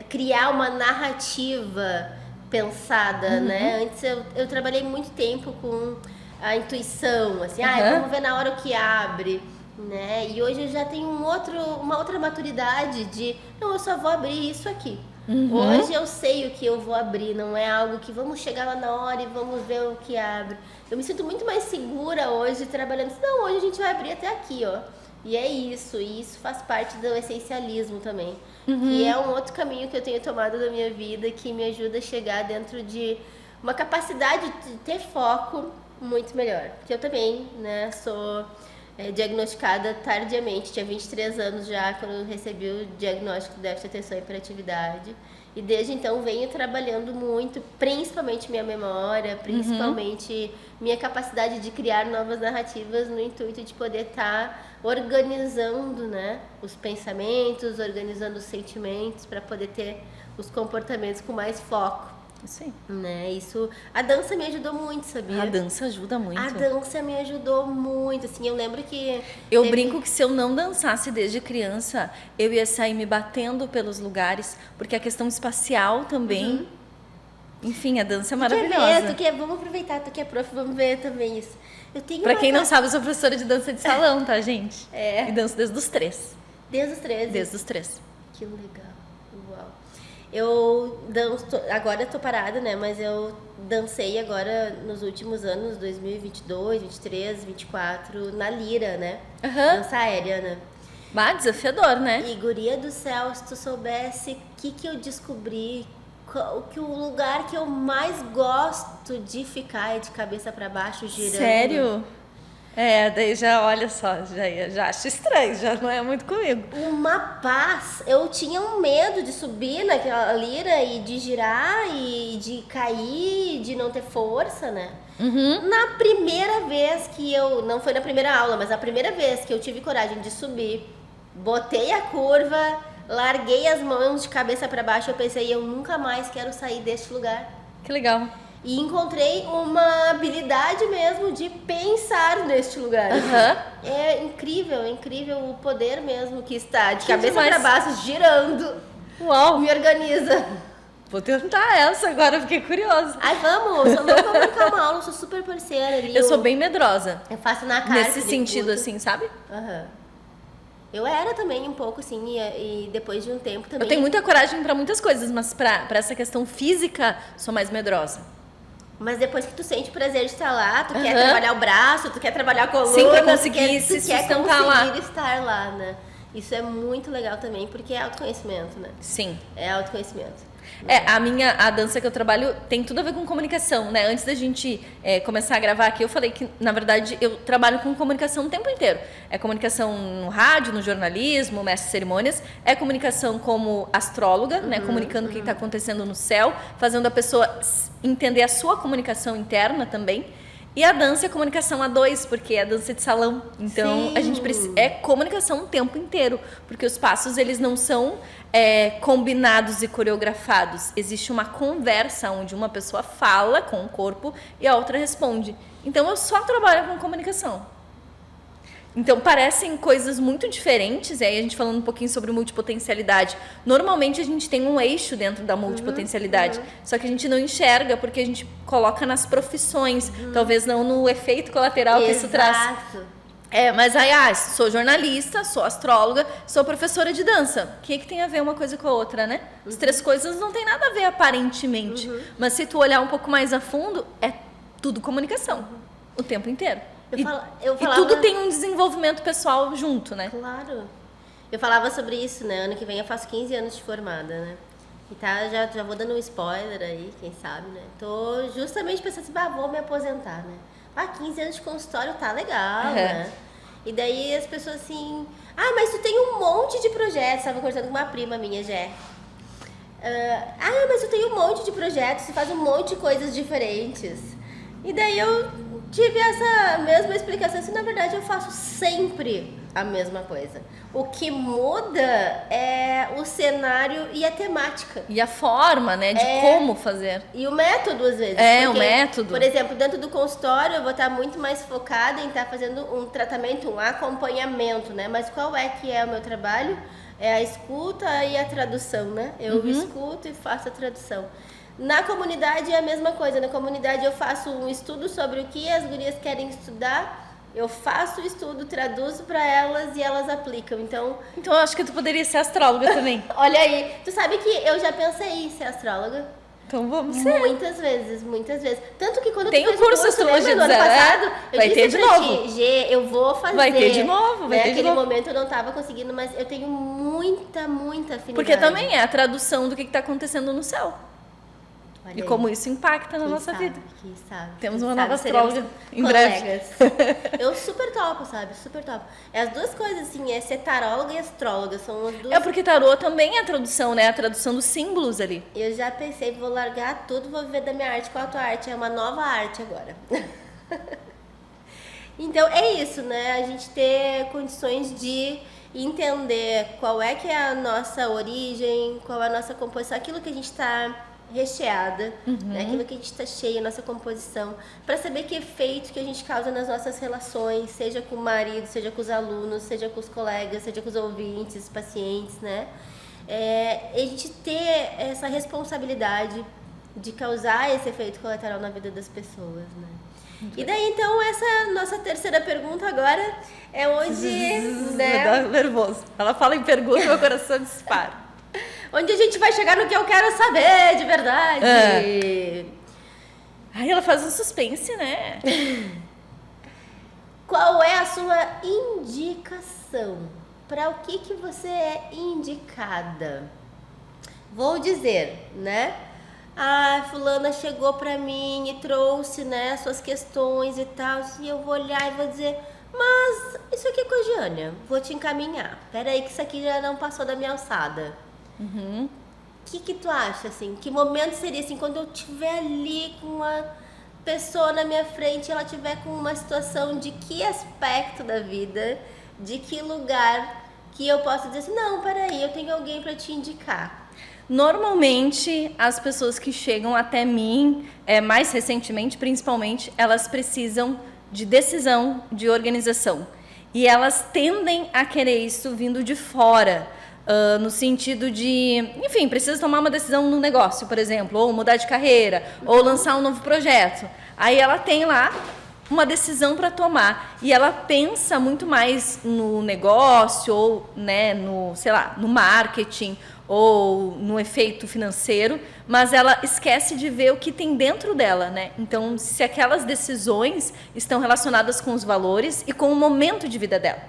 Speaker 1: criar uma narrativa pensada, né? Antes eu trabalhei muito tempo com a intuição, assim, vamos ver na hora o que abre, né? E hoje eu já tenho uma outra maturidade de, não, eu só vou abrir isso aqui. Hoje eu sei o que eu vou abrir, não é algo que vamos chegar lá na hora e vamos ver o que abre. Eu me sinto muito mais segura hoje trabalhando assim, não, hoje a gente vai abrir até aqui, ó. E é isso, e isso faz parte do essencialismo também. Que é um outro caminho que eu tenho tomado na minha vida, que me ajuda a chegar dentro de uma capacidade de ter foco muito melhor. Porque eu também, né, sou diagnosticada tardiamente, tinha 23 anos já quando eu recebi o diagnóstico de déficit de atenção e hiperatividade. E desde então venho trabalhando muito, principalmente minha memória, principalmente minha capacidade de criar novas narrativas no intuito de poder estar organizando, né, os pensamentos, organizando os sentimentos para poder ter os comportamentos com mais foco.
Speaker 2: Isso aí.
Speaker 1: Né? A dança me ajudou muito, sabia?
Speaker 2: A dança ajuda muito.
Speaker 1: A dança me ajudou muito, assim, eu lembro que...
Speaker 2: Eu brinco que se eu não dançasse desde criança, eu ia sair me batendo pelos lugares, porque a questão espacial também... Enfim, a dança é maravilhosa.
Speaker 1: Vamos aproveitar, tu que é prof, vamos ver também isso.
Speaker 2: Pra quem não sabe, eu sou professora de dança de salão, tá, gente? E danço desde os 3.
Speaker 1: Desde os 3?
Speaker 2: Desde os 3.
Speaker 1: Que legal. Uau. Eu danço, agora eu tô parada, né? Mas eu dancei agora nos últimos anos, 2022, 23, 24, na lira, né? Dança aérea, né?
Speaker 2: Bah, desafiador, né?
Speaker 1: E guria do céu, se tu soubesse o que eu descobri, que o lugar que eu mais gosto de ficar é de cabeça para baixo, girando.
Speaker 2: Sério? Daí já, olha só, já acho estranho, já não é muito comigo.
Speaker 1: Uma paz. Eu tinha um medo de subir naquela lira e de girar e de cair, de não ter força, né? Na primeira vez que não foi na primeira aula, mas a primeira vez que eu tive coragem de subir, botei a curva, larguei as mãos de cabeça para baixo, eu pensei, eu nunca mais quero sair deste lugar.
Speaker 2: Que legal.
Speaker 1: E encontrei uma habilidade mesmo de pensar neste lugar. É incrível o poder mesmo que está de cabeça para baixo, girando.
Speaker 2: Uau!
Speaker 1: Me organiza.
Speaker 2: Vou tentar essa agora, fiquei curiosa.
Speaker 1: Ai, vamos, sou louca pra brincar uma aula, sou super parceira ali.
Speaker 2: Eu sou bem medrosa.
Speaker 1: Eu faço na cara.
Speaker 2: Nesse sentido, assim, sabe?
Speaker 1: Eu era também um pouco assim, e depois de um tempo também.
Speaker 2: Eu tenho muita coragem pra muitas coisas, mas pra essa questão física, sou mais medrosa.
Speaker 1: Mas depois que tu sente o prazer de estar lá, tu quer trabalhar o braço, tu quer trabalhar a coluna,
Speaker 2: sim, pra
Speaker 1: tu
Speaker 2: conseguir se sustentar lá.
Speaker 1: conseguir estar lá, né? Isso é muito legal também, porque é autoconhecimento, né?
Speaker 2: Sim.
Speaker 1: É autoconhecimento.
Speaker 2: A dança que eu trabalho tem tudo a ver com comunicação, né? Antes da gente começar a gravar aqui, eu falei que, na verdade, eu trabalho com comunicação o tempo inteiro. É comunicação no rádio, no jornalismo, mestre de cerimônias. É comunicação como astróloga, né? Comunicando o que está acontecendo no céu, fazendo a pessoa entender a sua comunicação interna também. E a dança é comunicação a dois, porque é dança de salão. Então, a gente precisa... É comunicação o tempo inteiro, porque os passos, eles não são combinados e coreografados. Existe uma conversa onde uma pessoa fala com o corpo e a outra responde. Então, eu só trabalho com comunicação. Então, parecem coisas muito diferentes, e aí a gente falando um pouquinho sobre multipotencialidade. Normalmente, a gente tem um eixo dentro da multipotencialidade, só que a gente não enxerga porque a gente coloca nas profissões, talvez não no efeito colateral que isso traz. Mas aí, sou jornalista, sou astróloga, sou professora de dança. O que tem a ver uma coisa com a outra, né? As três coisas não tem nada a ver aparentemente, mas se tu olhar um pouco mais a fundo, é tudo comunicação, o tempo inteiro.
Speaker 1: Eu falava...
Speaker 2: E tudo tem um desenvolvimento pessoal junto, né?
Speaker 1: Claro. Eu falava sobre isso, né? Ano que vem eu faço 15 anos de formada, né? E já vou dando um spoiler aí, quem sabe, né? Tô justamente pensando assim, vou me aposentar, né? 15 anos de consultório tá legal, né? E daí as pessoas assim... mas tu tem um monte de projetos. Tava conversando com uma prima minha, Jé. Mas tu tem um monte de projetos, tu faz um monte de coisas diferentes. E daí eu tive essa mesma explicação, assim, na verdade eu faço sempre a mesma coisa. O que muda é o cenário e a temática.
Speaker 2: E a forma, né, de como fazer.
Speaker 1: E o método, às vezes.
Speaker 2: Porque, o método.
Speaker 1: Por exemplo, dentro do consultório eu vou estar muito mais focada em estar fazendo um tratamento, um acompanhamento, né? Mas qual é que é o meu trabalho? É a escuta e a tradução, né? Eu escuto e faço a tradução. Na comunidade é a mesma coisa. Na comunidade eu faço um estudo sobre o que as gurias querem estudar. Eu faço o estudo, traduzo para elas e elas aplicam. Então
Speaker 2: eu acho que tu poderia ser astróloga também.
Speaker 1: Olha aí. Tu sabe que eu já pensei em ser astróloga?
Speaker 2: Então vamos ser.
Speaker 1: Muitas vezes. Tanto que quando
Speaker 2: tem
Speaker 1: tu fez
Speaker 2: o curso Astrologia
Speaker 1: do ano passado, eu
Speaker 2: vai
Speaker 1: disse
Speaker 2: ter de
Speaker 1: pra
Speaker 2: novo.
Speaker 1: ti, Gê, eu vou fazer.
Speaker 2: Vai ter de novo, vai ter de
Speaker 1: Naquele
Speaker 2: novo.
Speaker 1: momento eu não tava conseguindo, mas eu tenho muita afinidade.
Speaker 2: Porque também é a tradução do que tá acontecendo no céu.
Speaker 1: Olha
Speaker 2: e
Speaker 1: aí.
Speaker 2: como isso impacta na nossa vida.
Speaker 1: Quem sabe?
Speaker 2: Temos
Speaker 1: quem
Speaker 2: uma
Speaker 1: sabe,
Speaker 2: nova astróloga em breve.
Speaker 1: Eu super topo, sabe? Super topo. É as duas coisas, assim, é ser taróloga e astróloga. São as duas.
Speaker 2: É porque tarô também é a tradução, né? A tradução dos símbolos ali.
Speaker 1: Eu já pensei, vou largar tudo, vou viver da minha arte com a tua arte. É uma nova arte agora. Então, é isso, né? A gente ter condições de entender qual é que é a nossa origem, qual é a nossa composição, aquilo que a gente está recheada, né? Aquilo que a gente está cheia, a nossa composição, para saber que efeito que a gente causa nas nossas relações, seja com o marido, seja com os alunos, seja com os colegas, seja com os ouvintes, pacientes, né? A gente ter essa responsabilidade de causar esse efeito colateral na vida das pessoas, né? E daí, então, essa nossa terceira pergunta agora é onde...
Speaker 2: né? Dá nervoso. Ela fala em pergunta e meu coração dispara.
Speaker 1: Onde a gente vai chegar no que eu quero saber, de verdade.
Speaker 2: Ai, ela faz um suspense, né?
Speaker 1: Qual é a sua indicação para o que você é indicada? Vou dizer, né? Fulana chegou pra mim e trouxe, né, suas questões e tal, e eu vou olhar e vou dizer, mas isso aqui é com a Jânia, vou te encaminhar. Peraí que isso aqui já não passou da minha alçada. O que tu acha, assim? Que momento seria, assim, quando eu estiver ali com uma pessoa na minha frente, ela estiver com uma situação de que aspecto da vida, de que lugar, que eu posso dizer assim, não, peraí, eu tenho alguém pra te indicar.
Speaker 2: Normalmente, as pessoas que chegam até mim, mais recentemente, principalmente, elas precisam de decisão, de organização. E elas tendem a querer isso vindo de fora, no sentido de, enfim, precisa tomar uma decisão no negócio, por exemplo, ou mudar de carreira, ou lançar um novo projeto. Aí ela tem lá uma decisão para tomar e ela pensa muito mais no negócio ou, né, no marketing ou no efeito financeiro, mas ela esquece de ver o que tem dentro dela, né? Então, se aquelas decisões estão relacionadas com os valores e com o momento de vida dela.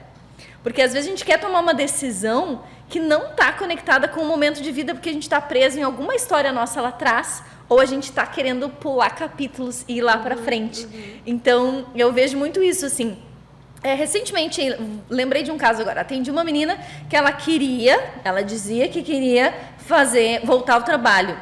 Speaker 2: Porque às vezes a gente quer tomar uma decisão que não está conectada com o momento de vida porque a gente está preso em alguma história nossa lá atrás, ou a gente está querendo pular capítulos e ir lá para frente. Então, eu vejo muito isso, assim. Recentemente, lembrei de um caso agora, atendi uma menina que ela dizia que queria voltar ao trabalho.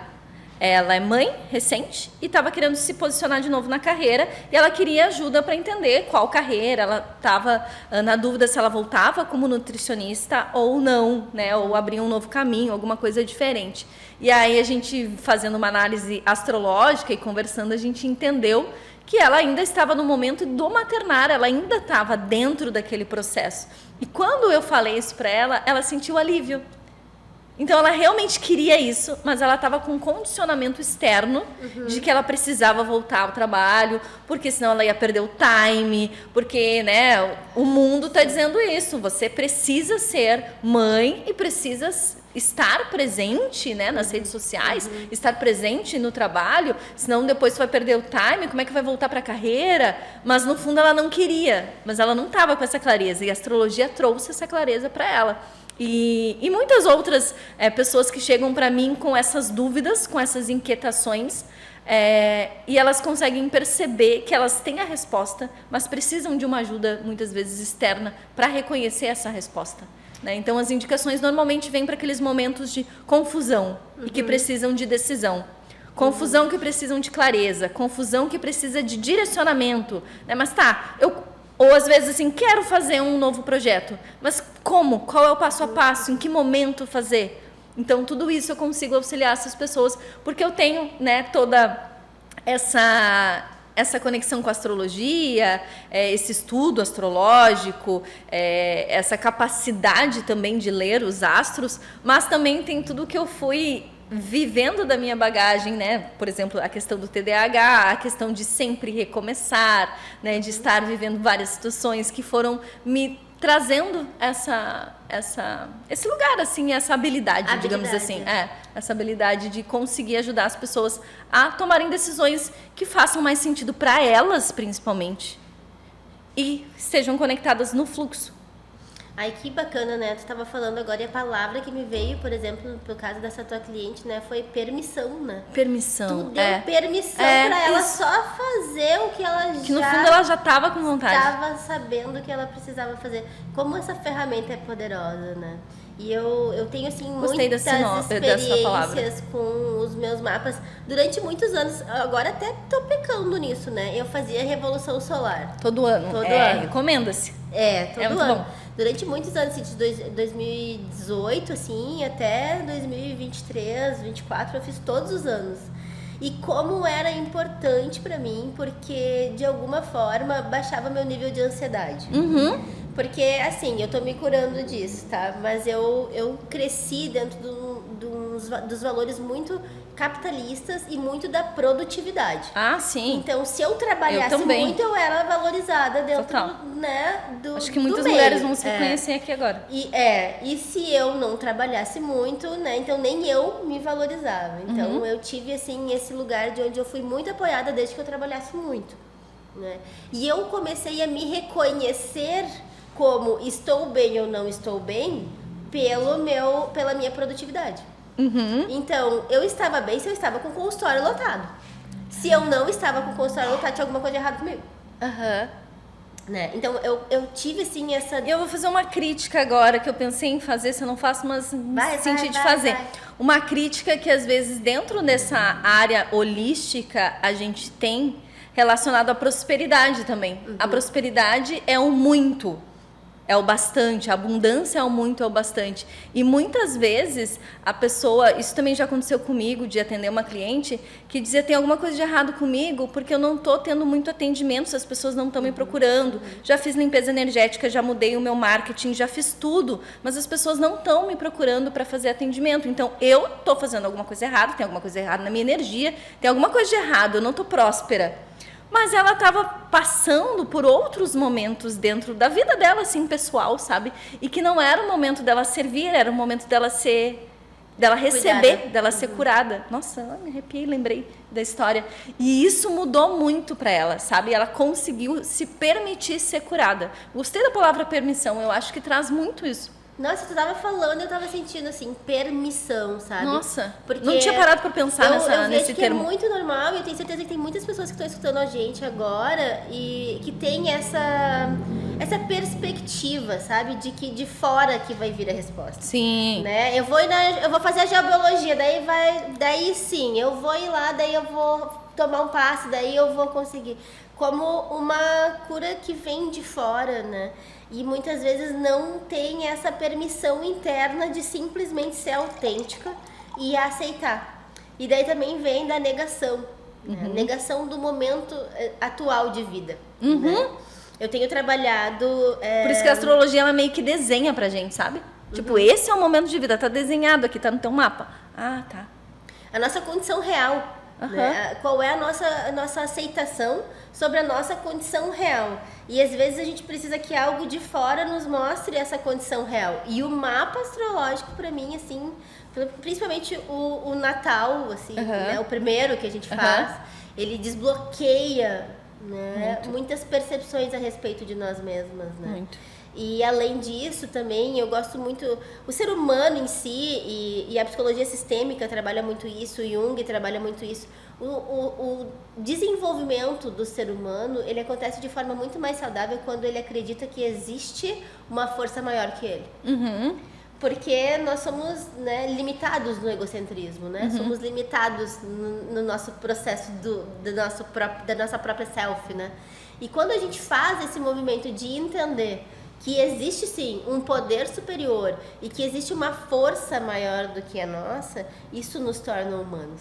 Speaker 2: Ela é mãe recente e estava querendo se posicionar de novo na carreira e ela queria ajuda para entender qual carreira. Ela estava na dúvida se ela voltava como nutricionista ou não, né? Ou abria um novo caminho, alguma coisa diferente. E aí a gente, fazendo uma análise astrológica e conversando, a gente entendeu que ela ainda estava no momento do maternar, ela ainda estava dentro daquele processo. E quando eu falei isso para ela, ela sentiu alívio. Então ela realmente queria isso, mas ela estava com um condicionamento externo de que ela precisava voltar ao trabalho, porque senão ela ia perder o time, porque, né, o mundo está dizendo isso, você precisa ser mãe e precisa estar presente, né, nas redes sociais, estar presente no trabalho, senão depois você vai perder o time, como é que vai voltar para a carreira? Mas no fundo ela não queria, mas ela não estava com essa clareza e a astrologia trouxe essa clareza para ela. E muitas outras pessoas que chegam para mim com essas dúvidas, com essas inquietações, e elas conseguem perceber que elas têm a resposta, mas precisam de uma ajuda, muitas vezes externa, para reconhecer essa resposta. Né? Então, as indicações normalmente vêm para aqueles momentos de confusão e que precisam de decisão. Confusão que precisam de clareza, confusão que precisa de direcionamento. Né? Mas ou às vezes assim, quero fazer um novo projeto, mas como? Qual é o passo a passo? Em que momento fazer? Então, tudo isso eu consigo auxiliar essas pessoas, porque eu tenho, né, toda essa conexão com a astrologia, esse estudo astrológico, essa capacidade também de ler os astros, mas também tem tudo que eu fui vivendo da minha bagagem, né? Por exemplo, a questão do TDAH, a questão de sempre recomeçar, né? De estar vivendo várias situações que foram me trazendo esse lugar, assim, essa habilidade, digamos assim. Essa habilidade de conseguir ajudar as pessoas a tomarem decisões que façam mais sentido para elas, principalmente, e estejam conectadas no fluxo.
Speaker 1: Ai, que bacana, né? Tu estava falando agora e a palavra que me veio, por exemplo, no caso dessa tua cliente, né? Foi permissão, né?
Speaker 2: Permissão,
Speaker 1: Tu deu permissão pra ela isso. Só fazer o que ela
Speaker 2: que no fundo ela já estava com vontade.
Speaker 1: Estava sabendo o que ela precisava fazer. Como essa ferramenta é poderosa, né? E eu tenho, assim, muitas experiências com os meus mapas. Durante muitos anos, agora até tô pecando nisso, né? Eu fazia Revolução Solar.
Speaker 2: Todo ano. Todo ano. Recomenda-se.
Speaker 1: Todo ano. Bom. Durante muitos anos, de 2018, assim, até 2023, 2024, eu fiz todos os anos. E como era importante pra mim, porque, de alguma forma, baixava meu nível de ansiedade. Porque, assim, eu tô me curando disso, tá? Mas eu cresci dentro dos valores muito capitalistas e muito da produtividade.
Speaker 2: Ah, sim.
Speaker 1: Então, se eu trabalhasse muito, eu era valorizada dentro, né,
Speaker 2: acho que muitas mulheres vão se reconhecer aqui agora.
Speaker 1: E se eu não trabalhasse muito, né, então nem eu me valorizava. Então, eu tive, assim, esse lugar de onde eu fui muito apoiada desde que eu trabalhasse muito, né? E eu comecei a me reconhecer como estou bem ou não estou bem pela minha produtividade. Então, eu estava bem se eu estava com o consultório lotado. Se eu não estava com o consultório lotado, tinha alguma coisa de errado comigo. Né? Então, eu tive, assim, essa...
Speaker 2: Eu vou fazer uma crítica agora, que eu pensei em fazer, se eu não faço, mas senti de fazer. Uma crítica que, às vezes, dentro dessa área holística, a gente tem relacionado à prosperidade também. A prosperidade é o muito, é o bastante, a abundância é o muito, é o bastante. E muitas vezes a pessoa, isso também já aconteceu comigo, de atender uma cliente que dizia, tem alguma coisa de errado comigo, porque eu não estou tendo muito atendimento, as pessoas não estão me procurando. Já fiz limpeza energética, já mudei o meu marketing, já fiz tudo, mas as pessoas não estão me procurando para fazer atendimento. Então eu estou fazendo alguma coisa errada, tem alguma coisa errada na minha energia, tem alguma coisa de errado, eu não estou próspera. Mas ela estava passando por outros momentos dentro da vida dela, assim, pessoal, sabe? E que não era o momento dela servir, era o momento dela receber, cuidada. Dela ser curada. Nossa, eu me arrepiei, lembrei da história. E isso mudou muito para ela, sabe? Ela conseguiu se permitir ser curada. Gostei da palavra permissão, eu acho que traz muito isso.
Speaker 1: Nossa, tu tava falando, eu tava sentindo, assim, permissão, sabe?
Speaker 2: Nossa, porque não tinha parado pra pensar nesse termo.
Speaker 1: É muito normal, e eu tenho certeza que tem muitas pessoas que estão escutando a gente agora e que tem essa perspectiva, sabe? De que de fora que vai vir a resposta.
Speaker 2: Sim.
Speaker 1: Né? Eu vou fazer a geobiologia, daí sim, eu vou ir lá, daí eu vou tomar um passe, daí eu vou conseguir. Como uma cura que vem de fora, né? E muitas vezes não tem essa permissão interna de simplesmente ser autêntica e aceitar. E daí também vem da negação, né? Negação do momento atual de vida. Né? Eu tenho trabalhado...
Speaker 2: Por isso que a astrologia, ela meio que desenha pra gente, sabe? Tipo, esse é o momento de vida, tá desenhado aqui, tá no teu mapa. Ah, tá.
Speaker 1: A nossa condição real. Né? Qual é a nossa aceitação sobre a nossa condição real. E às vezes a gente precisa que algo de fora nos mostre essa condição real. E o mapa astrológico, para mim, assim, principalmente o Natal, assim, né? O primeiro que a gente faz, ele desbloqueia, né? Muitas percepções a respeito de nós mesmas, né? Muito. E além disso também, eu gosto muito, o ser humano em si, e a psicologia sistêmica trabalha muito isso, o Jung trabalha muito isso, o desenvolvimento do ser humano, ele acontece de forma muito mais saudável quando ele acredita que existe uma força maior que ele. Porque nós somos, né, limitados no egocentrismo, né? Somos limitados no nosso processo da nossa própria self, né? E quando a gente faz esse movimento de entender que existe sim um poder superior e que existe uma força maior do que a nossa, isso nos torna humanos.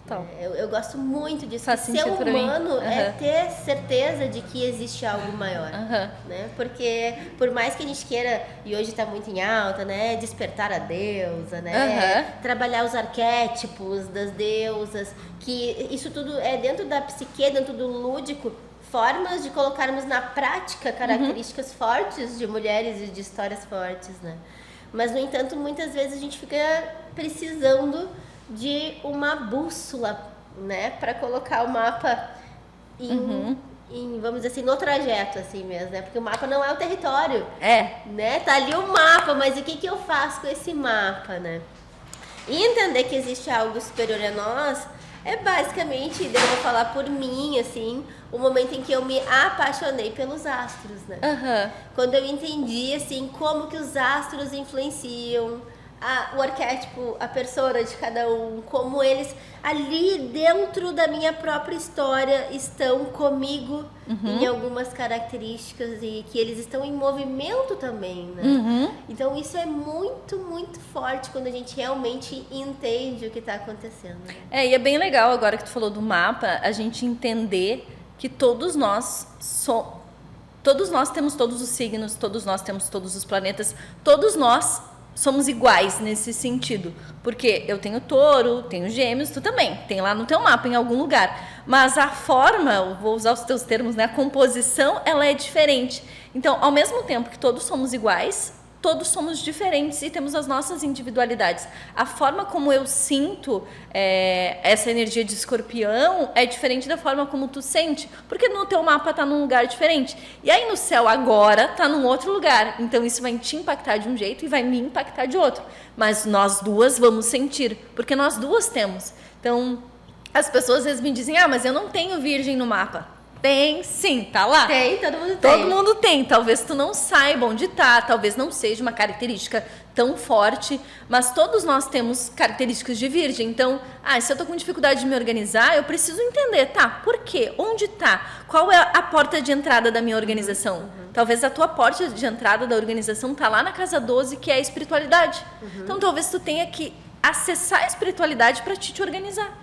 Speaker 1: Total. Eu gosto muito disso. Ser humano é ter certeza de que existe algo maior. Né? Porque por mais que a gente queira, e hoje está muito em alta, né? Despertar a deusa, né? Trabalhar os arquétipos das deusas, que isso tudo é dentro da psique, dentro do lúdico, formas de colocarmos na prática características fortes de mulheres e de histórias fortes, né? Mas, no entanto, muitas vezes a gente fica precisando de uma bússola, né? Para colocar o mapa em, vamos dizer assim, no trajeto, assim mesmo, né? Porque o mapa não é o território. Né? Tá ali o mapa, mas o que eu faço com esse mapa, né? E entender que existe algo superior a nós é basicamente, eu vou falar por mim, assim, o momento em que eu me apaixonei pelos astros, né? Quando eu entendi, assim, como que os astros influenciam o arquétipo, a persona de cada um, como eles ali dentro da minha própria história estão comigo em algumas características e que eles estão em movimento também, né? Então isso é muito, muito forte quando a gente realmente entende o que está acontecendo. Né?
Speaker 2: E é bem legal agora que tu falou do mapa, a gente entender que todos nós temos todos os signos, todos nós temos todos os planetas, todos nós somos iguais nesse sentido, porque eu tenho touro, tenho gêmeos, tu também, tem lá no teu mapa em algum lugar, mas a forma, vou usar os teus termos, né, a composição, ela é diferente. Então, ao mesmo tempo que todos somos iguais, todos somos diferentes e temos as nossas individualidades. A forma como eu sinto essa energia de escorpião é diferente da forma como tu sente, porque no teu mapa tá num lugar diferente. E aí no céu agora tá num outro lugar. Então isso vai te impactar de um jeito e vai me impactar de outro. Mas nós duas vamos sentir, porque nós duas temos. Então, as pessoas às vezes me dizem, mas eu não tenho virgem no mapa. Tem, sim, tá lá.
Speaker 1: Tem, todo mundo tem.
Speaker 2: Todo mundo tem. Talvez tu não saiba onde tá, talvez não seja uma característica tão forte, mas todos nós temos características de virgem. Então, se eu tô com dificuldade de me organizar, eu preciso entender, por quê? Onde tá? Qual é a porta de entrada da minha organização? Talvez a tua porta de entrada da organização tá lá na casa 12, que é a espiritualidade. Então, talvez tu tenha que acessar a espiritualidade para te organizar.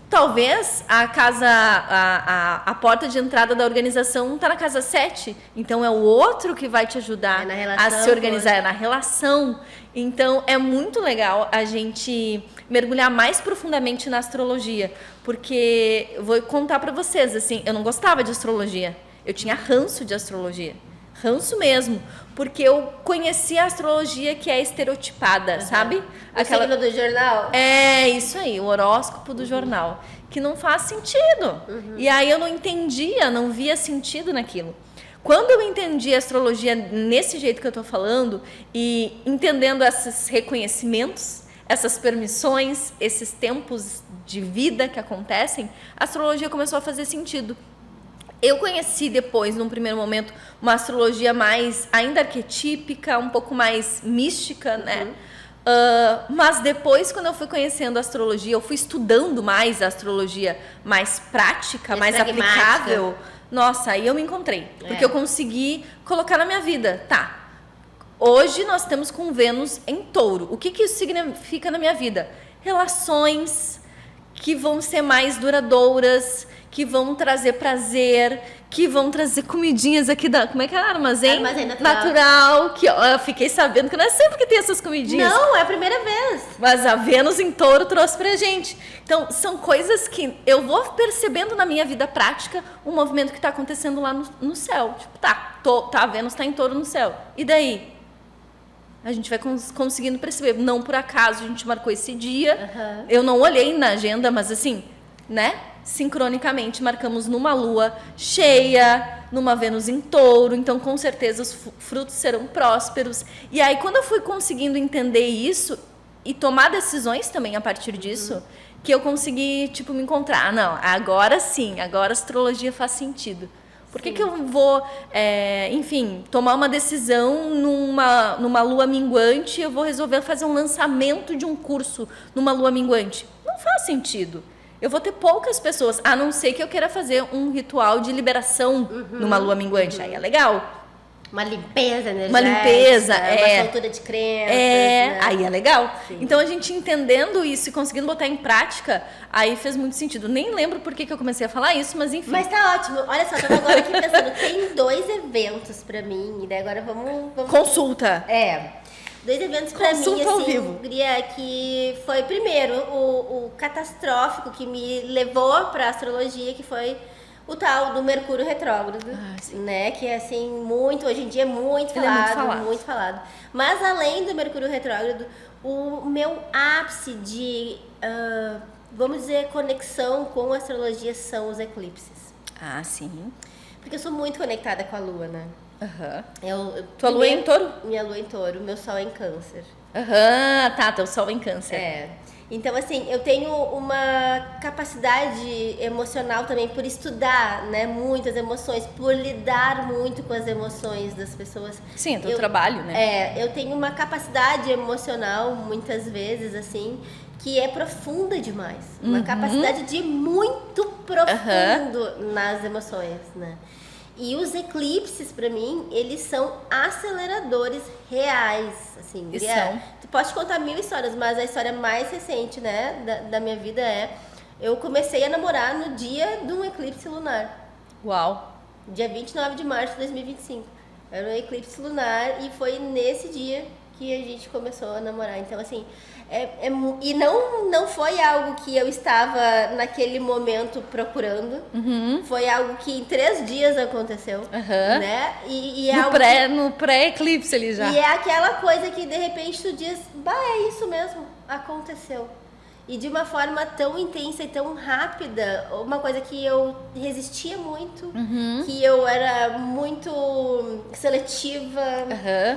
Speaker 2: Talvez a porta de entrada da organização está na casa 7, então é o outro que vai te ajudar a se organizar, é na relação. Então é muito legal a gente mergulhar mais profundamente na astrologia, porque eu vou contar para vocês, assim, eu não gostava de astrologia, eu tinha ranço de astrologia. Ranço mesmo, porque eu conheci a astrologia que é estereotipada, sabe?
Speaker 1: O signo do jornal?
Speaker 2: É, isso aí, o horóscopo do jornal, que não faz sentido. E aí eu não entendia, não via sentido naquilo. Quando eu entendi a astrologia nesse jeito que eu tô falando, e entendendo esses reconhecimentos, essas permissões, esses tempos de vida que acontecem, a astrologia começou a fazer sentido. Eu conheci depois, num primeiro momento, uma astrologia mais ainda arquetípica, um pouco mais mística, né? Mas depois, quando eu fui conhecendo a astrologia, eu fui estudando mais a astrologia mais prática, mais aplicável. Nossa, aí eu me encontrei. Porque eu consegui colocar na minha vida. Hoje nós temos com Vênus em Touro. O que isso significa na minha vida? Relações que vão ser mais duradouras, que vão trazer prazer, que vão trazer comidinhas aqui da... Como é que é? Armazém natural. Que eu fiquei sabendo que não é sempre que tem essas comidinhas.
Speaker 1: Não, é a primeira vez.
Speaker 2: Mas a Vênus em Touro trouxe pra gente. Então, são coisas que eu vou percebendo na minha vida prática o movimento que tá acontecendo lá no céu. Tipo, a Vênus tá em Touro no céu. E daí? A gente vai conseguindo perceber. Não por acaso a gente marcou esse dia. Eu não olhei na agenda, mas assim, né? Sincronicamente marcamos numa lua cheia, numa Vênus em Touro, então com certeza os frutos serão prósperos. E aí quando eu fui conseguindo entender isso e tomar decisões também a partir disso, que eu consegui tipo me encontrar, não, agora sim, agora a astrologia faz sentido. Por que eu vou, enfim, tomar uma decisão numa lua minguante, eu vou resolver fazer um lançamento de um curso numa lua minguante? Não faz sentido. Eu vou ter poucas pessoas, a não ser que eu queira fazer um ritual de liberação numa lua minguante. Aí é legal.
Speaker 1: Uma limpeza energética.
Speaker 2: Uma limpeza,
Speaker 1: uma soltura de crenças. Né?
Speaker 2: Aí é legal. Sim. Então, a gente entendendo isso e conseguindo botar em prática, aí fez muito sentido. Nem lembro por que eu comecei a falar isso, mas enfim.
Speaker 1: Mas tá ótimo. Olha só, eu tava agora aqui pensando, tem 2 eventos pra mim, e daí agora vamos...
Speaker 2: Consulta.
Speaker 1: 2 eventos pra mim, assim, diria que foi primeiro o catastrófico que me levou pra astrologia, que foi o tal do Mercúrio retrógrado, né? Que é assim, hoje em dia é muito falado. Mas além do Mercúrio retrógrado, o meu ápice de, vamos dizer, conexão com a astrologia são os eclipses.
Speaker 2: Sim.
Speaker 1: Porque eu sou muito conectada com a Lua, né?
Speaker 2: Tua lua é em Touro?
Speaker 1: Minha lua é em Touro, meu sol é em Câncer.
Speaker 2: Teu sol é em Câncer.
Speaker 1: Então, assim, eu tenho uma capacidade emocional também por estudar, né, muitas emoções, por lidar muito com as emoções das pessoas.
Speaker 2: Sim, é teu trabalho, né?
Speaker 1: Eu tenho uma capacidade emocional, muitas vezes, assim, que é profunda demais. Uma capacidade de muito profundo nas emoções, né? E os eclipses, pra mim, eles são aceleradores reais, assim. Tu pode contar 1000 histórias, mas a história mais recente, né, da minha vida eu comecei a namorar no dia de um eclipse lunar.
Speaker 2: Uau!
Speaker 1: Dia 29 de março de 2025. Era um eclipse lunar e foi nesse dia que a gente começou a namorar. Então, assim, e não foi algo que eu estava naquele momento procurando. Foi algo que em 3 dias aconteceu, né? E
Speaker 2: no pré-eclipse ali já.
Speaker 1: E é aquela coisa que de repente tu diz, é isso mesmo, aconteceu. E de uma forma tão intensa e tão rápida, uma coisa que eu resistia muito, que eu era muito seletiva,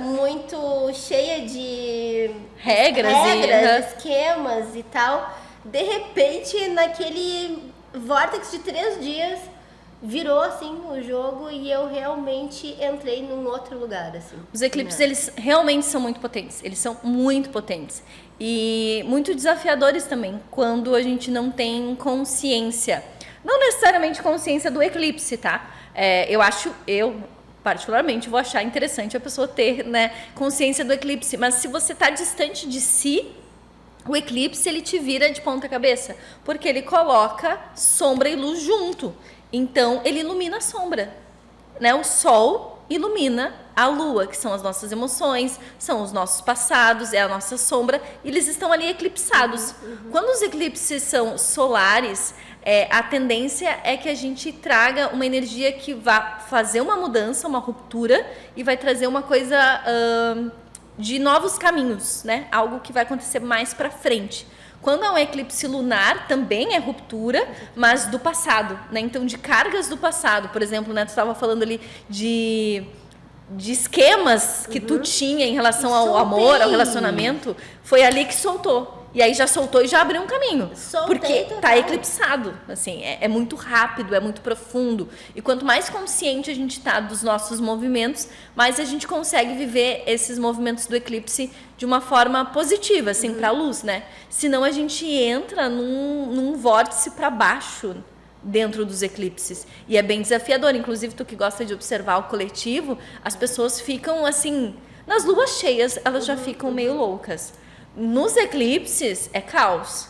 Speaker 1: muito cheia de regras, esquemas e tal. De repente, naquele vórtice de 3 dias, virou assim o jogo e eu realmente entrei num outro lugar, assim.
Speaker 2: Os eclipses, eles realmente são muito potentes. Eles são muito potentes. E muito desafiadores também, quando a gente não tem consciência. Não necessariamente consciência do eclipse, tá? Eu particularmente vou achar interessante a pessoa ter, né, consciência do eclipse. Mas se você está distante de si, o eclipse ele te vira de ponta cabeça. Porque ele coloca sombra e luz junto. Então, ele ilumina a sombra, né? O sol ilumina a lua, que são as nossas emoções, são os nossos passados, é a nossa sombra, e eles estão ali eclipsados. Quando os eclipses são solares, a tendência é que a gente traga uma energia que vá fazer uma mudança, uma ruptura, e vai trazer uma coisa de novos caminhos, né? Algo que vai acontecer mais para frente. Quando é um eclipse lunar, também é ruptura, mas do passado, né? Então, de cargas do passado. Por exemplo, né, tu estava falando ali de esquemas que tu tinha em relação ao amor, ao relacionamento. Foi ali que soltou. E aí já soltou e já abriu um caminho. Porque tá eclipsado. Assim, é muito rápido, é muito profundo. E quanto mais consciente a gente tá dos nossos movimentos, mais a gente consegue viver esses movimentos do eclipse de uma forma positiva, assim, pra luz, né? Senão a gente entra num vórtice para baixo dentro dos eclipses. E é bem desafiador. Inclusive, tu que gosta de observar o coletivo, as pessoas ficam assim... Nas luas cheias, elas já ficam meio loucas. Nos eclipses, é caos.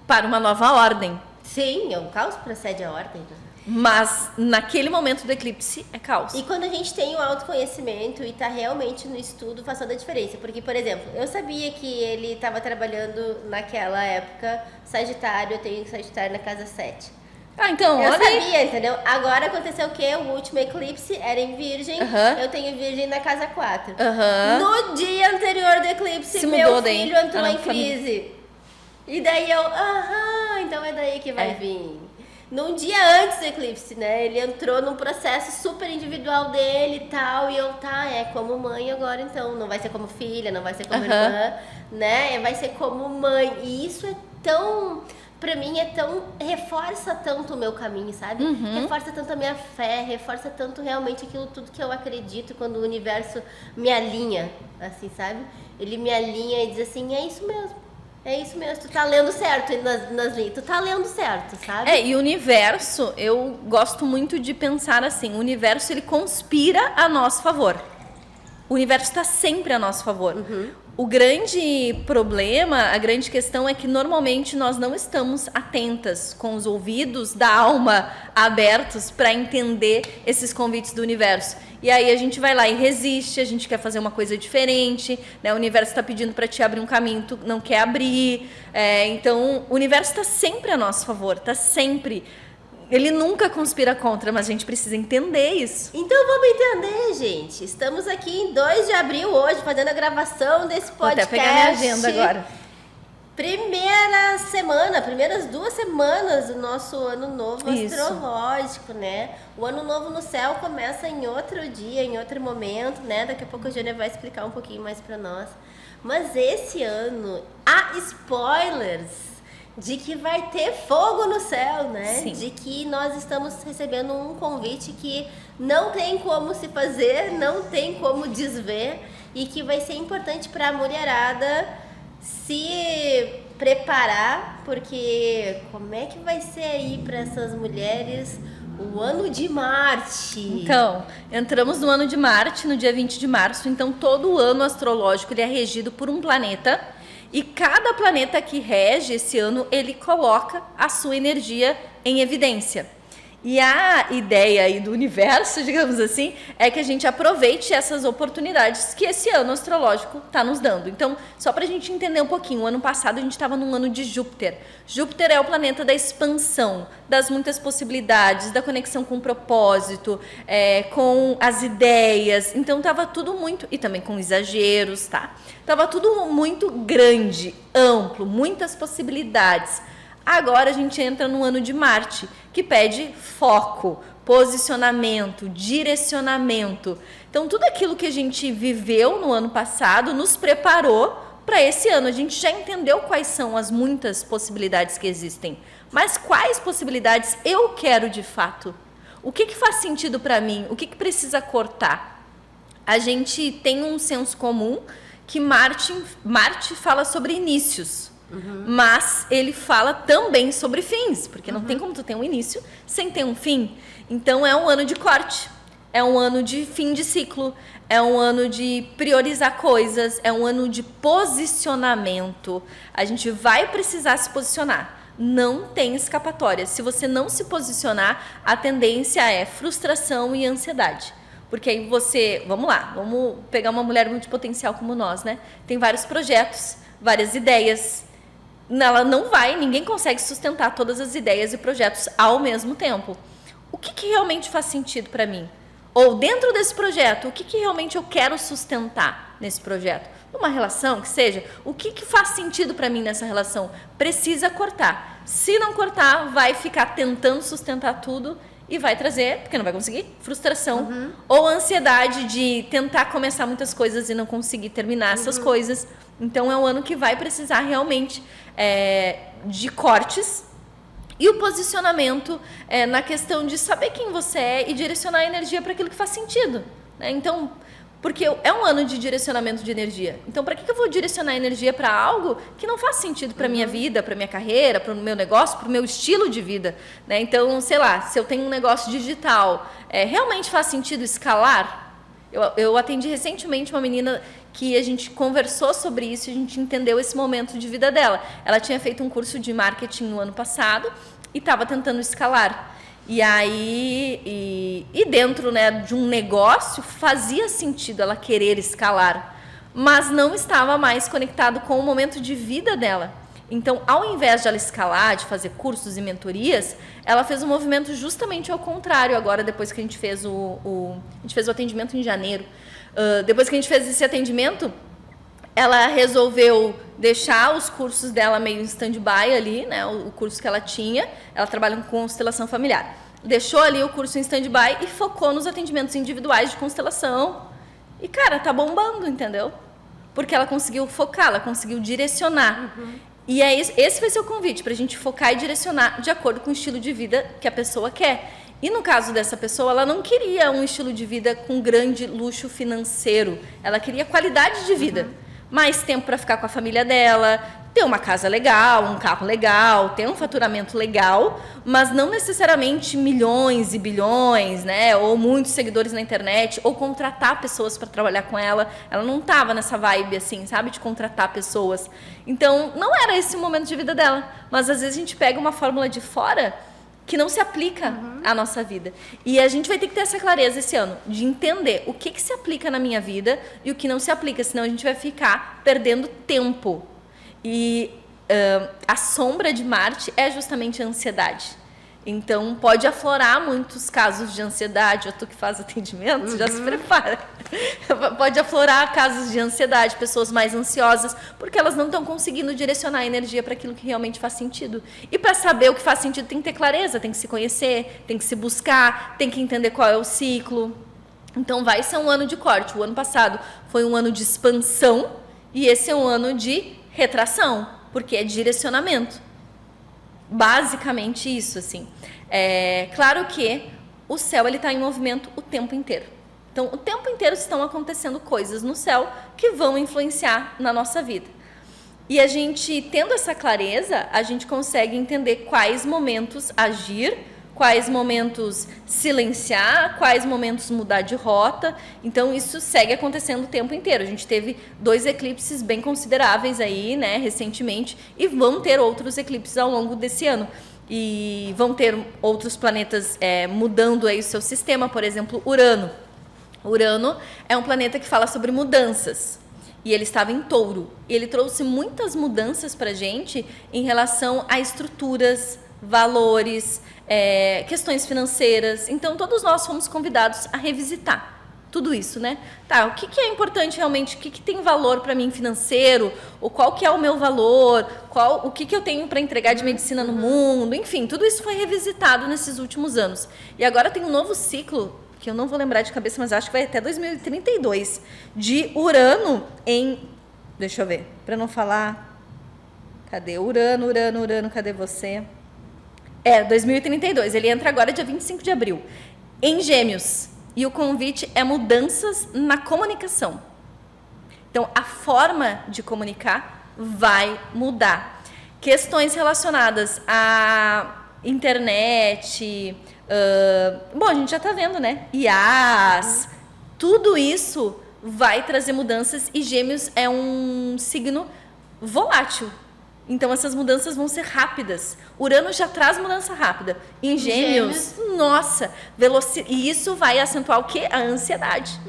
Speaker 2: Para uma nova ordem.
Speaker 1: Sim, o caos precede a ordem.
Speaker 2: Mas, naquele momento do eclipse, é caos.
Speaker 1: E quando a gente tem o autoconhecimento e tá realmente no estudo, faz toda a diferença. Porque, por exemplo, eu sabia que ele estava trabalhando naquela época Sagitário, eu tenho Sagitário na casa 7.
Speaker 2: Então,
Speaker 1: eu sabia, entendeu? Agora aconteceu o quê? O último eclipse era em Virgem, eu tenho Virgem na casa 4. No dia anterior do eclipse, meu filho entrou em crise. E daí eu, então é daí que vai vir. Num dia antes do eclipse, né? Ele entrou num processo super individual dele e tal, e eu, como mãe agora então, não vai ser como filha, não vai ser como irmã, né? Vai ser como mãe. E isso é tão... Pra mim reforça tanto o meu caminho, sabe? Reforça tanto a minha fé, reforça tanto realmente aquilo tudo que eu acredito quando o universo me alinha, assim, sabe? Ele me alinha e diz assim, é isso mesmo, tu tá lendo certo nas linhas, tu tá lendo certo, sabe?
Speaker 2: E o universo, eu gosto muito de pensar assim, o universo ele conspira a nosso favor. O universo está sempre a nosso favor. O grande problema, a grande questão é que normalmente nós não estamos atentas, com os ouvidos da alma abertos para entender esses convites do universo. E aí a gente vai lá e resiste, a gente quer fazer uma coisa diferente, né? O universo está pedindo para te abrir um caminho, tu não quer abrir. Então, o universo está sempre a nosso favor, está sempre... Ele nunca conspira contra, mas a gente precisa entender isso.
Speaker 1: Então vamos entender, gente. Estamos aqui em 2 de abril hoje, fazendo a gravação desse podcast.
Speaker 2: Vou até pegar minha agenda agora.
Speaker 1: Primeiras 2 semanas do nosso ano novo astrológico, né? O ano novo no céu começa em outro dia, em outro momento, né? Daqui a pouco a Jânia vai explicar um pouquinho mais pra nós. Mas esse ano, há spoilers de que vai ter fogo no céu, né?
Speaker 2: Sim.
Speaker 1: De que nós estamos recebendo um convite que não tem como se fazer, não tem como desver e que vai ser importante para a mulherada se preparar, porque como é que vai ser aí para essas mulheres o ano de Marte?
Speaker 2: Então, entramos no ano de Marte, no dia 20 de março, então todo o ano astrológico ele é regido por um planeta. E cada planeta que rege esse ano, ele coloca a sua energia em evidência. E a ideia aí do universo, digamos assim, é que a gente aproveite essas oportunidades que esse ano astrológico está nos dando. Então, só para a gente entender um pouquinho, o ano passado a gente estava num ano de Júpiter. Júpiter é o planeta da expansão, das muitas possibilidades, da conexão com o propósito, com as ideias. Então, estava tudo muito... E também com exageros, tá? Estava tudo muito grande, amplo, muitas possibilidades. Agora a gente entra no ano de Marte, que pede foco, posicionamento, direcionamento. Então, tudo aquilo que a gente viveu no ano passado nos preparou para esse ano. A gente já entendeu quais são as muitas possibilidades que existem. Mas quais possibilidades eu quero de fato? O que faz sentido para mim? O que precisa cortar? A gente tem um senso comum que Marte fala sobre inícios. Mas ele fala também sobre fins, porque não tem como tu ter um início sem ter um fim. Então é um ano de corte, é um ano de fim de ciclo, é um ano de priorizar coisas, é um ano de posicionamento. A gente vai precisar se posicionar, não tem escapatória. Se você não se posicionar, a tendência é frustração e ansiedade. Porque aí você, vamos pegar uma mulher multipotencial como nós, né? Tem vários projetos, várias ideias. Ela não vai, ninguém consegue sustentar todas as ideias e projetos ao mesmo tempo. O que realmente faz sentido para mim? Ou dentro desse projeto, o que realmente eu quero sustentar nesse projeto? Numa relação que seja, o que faz sentido para mim nessa relação? Precisa cortar. Se não cortar, vai ficar tentando sustentar tudo e vai trazer, porque não vai conseguir, frustração ou ansiedade de tentar começar muitas coisas e não conseguir terminar essas coisas. Então é um ano que vai precisar realmente de cortes e o posicionamento na questão de saber quem você é e direcionar a energia para aquilo que faz sentido, né? Então, porque é um ano de direcionamento de energia. Então, para que eu vou direcionar a energia para algo que não faz sentido para minha vida, para minha carreira, para o meu negócio, para o meu estilo de vida, né? Então, sei lá, se eu tenho um negócio digital, realmente faz sentido escalar? Eu atendi recentemente uma menina que a gente conversou sobre isso, a gente entendeu esse momento de vida dela. Ela tinha feito um curso de marketing no ano passado e estava tentando escalar. E aí, dentro, né, de um negócio, fazia sentido ela querer escalar, mas não estava mais conectado com o momento de vida dela. Então, ao invés de ela escalar, de fazer cursos e mentorias, ela fez um movimento justamente ao contrário. Agora, depois que a gente fez a gente fez o atendimento em janeiro, depois que a gente fez esse atendimento, ela resolveu deixar os cursos dela meio em stand-by ali, né? O curso que ela tinha, ela trabalha com constelação familiar. Deixou ali o curso em stand-by e focou nos atendimentos individuais de constelação. E, cara, tá bombando, entendeu? Porque ela conseguiu focar, ela conseguiu direcionar. E esse vai ser o convite, pra gente focar e direcionar de acordo com o estilo de vida que a pessoa quer. E no caso dessa pessoa, ela não queria um estilo de vida com grande luxo financeiro. Ela queria qualidade de vida. Mais tempo para ficar com a família dela, ter uma casa legal, um carro legal, ter um faturamento legal, mas não necessariamente milhões e bilhões, né? Ou muitos seguidores na internet, ou contratar pessoas para trabalhar com ela. Ela não estava nessa vibe, assim, sabe? De contratar pessoas. Então, não era esse o momento de vida dela. Mas, às vezes, a gente pega uma fórmula de fora que não se aplica à nossa vida. E a gente vai ter que ter essa clareza esse ano, de entender o que se aplica na minha vida e o que não se aplica, senão a gente vai ficar perdendo tempo. E a sombra de Marte é justamente a ansiedade. Então, pode aflorar muitos casos de ansiedade. Tu que faz atendimento, já se prepara. Pode aflorar casos de ansiedade, pessoas mais ansiosas, porque elas não estão conseguindo direcionar a energia para aquilo que realmente faz sentido. E para saber o que faz sentido, tem que ter clareza, tem que se conhecer, tem que se buscar, tem que entender qual é o ciclo. Então, vai ser um ano de corte. O ano passado foi um ano de expansão e esse é um ano de retração, porque é direcionamento. Basicamente isso, assim. Claro que o céu está em movimento o tempo inteiro. Então, o tempo inteiro estão acontecendo coisas no céu que vão influenciar na nossa vida. E a gente, tendo essa clareza, a gente consegue entender quais momentos agir, quais momentos silenciar, quais momentos mudar de rota. Então, isso segue acontecendo o tempo inteiro. A gente teve 2 eclipses bem consideráveis aí, né, recentemente, e vão ter outros eclipses ao longo desse ano. e vão ter outros planetas mudando aí o seu sistema, por exemplo, Urano. Urano é um planeta que fala sobre mudanças. E ele estava em Touro. Ele trouxe muitas mudanças para a gente em relação a estruturas, valores, questões financeiras. Então, todos nós fomos convidados a revisitar tudo isso, né? Tá, o que é importante realmente? O que tem valor para mim financeiro? Ou qual que é o meu valor? O que eu tenho para entregar de medicina no mundo? Enfim, tudo isso foi revisitado nesses últimos anos. E agora tem um novo ciclo, que eu não vou lembrar de cabeça, mas acho que vai até 2032, de Urano em... Deixa eu ver, para não falar... Cadê? Urano, cadê você? 2032, ele entra agora dia 25 de abril, em Gêmeos. E o convite é mudanças na comunicação. Então, a forma de comunicar vai mudar. Questões relacionadas à internet... bom, a gente já está vendo, né? IAs, tudo isso vai trazer mudanças e Gêmeos é um signo volátil. Então, essas mudanças vão ser rápidas. Urano já traz mudança rápida. Em Gêmeos, nossa, e isso vai acentuar o quê? A ansiedade.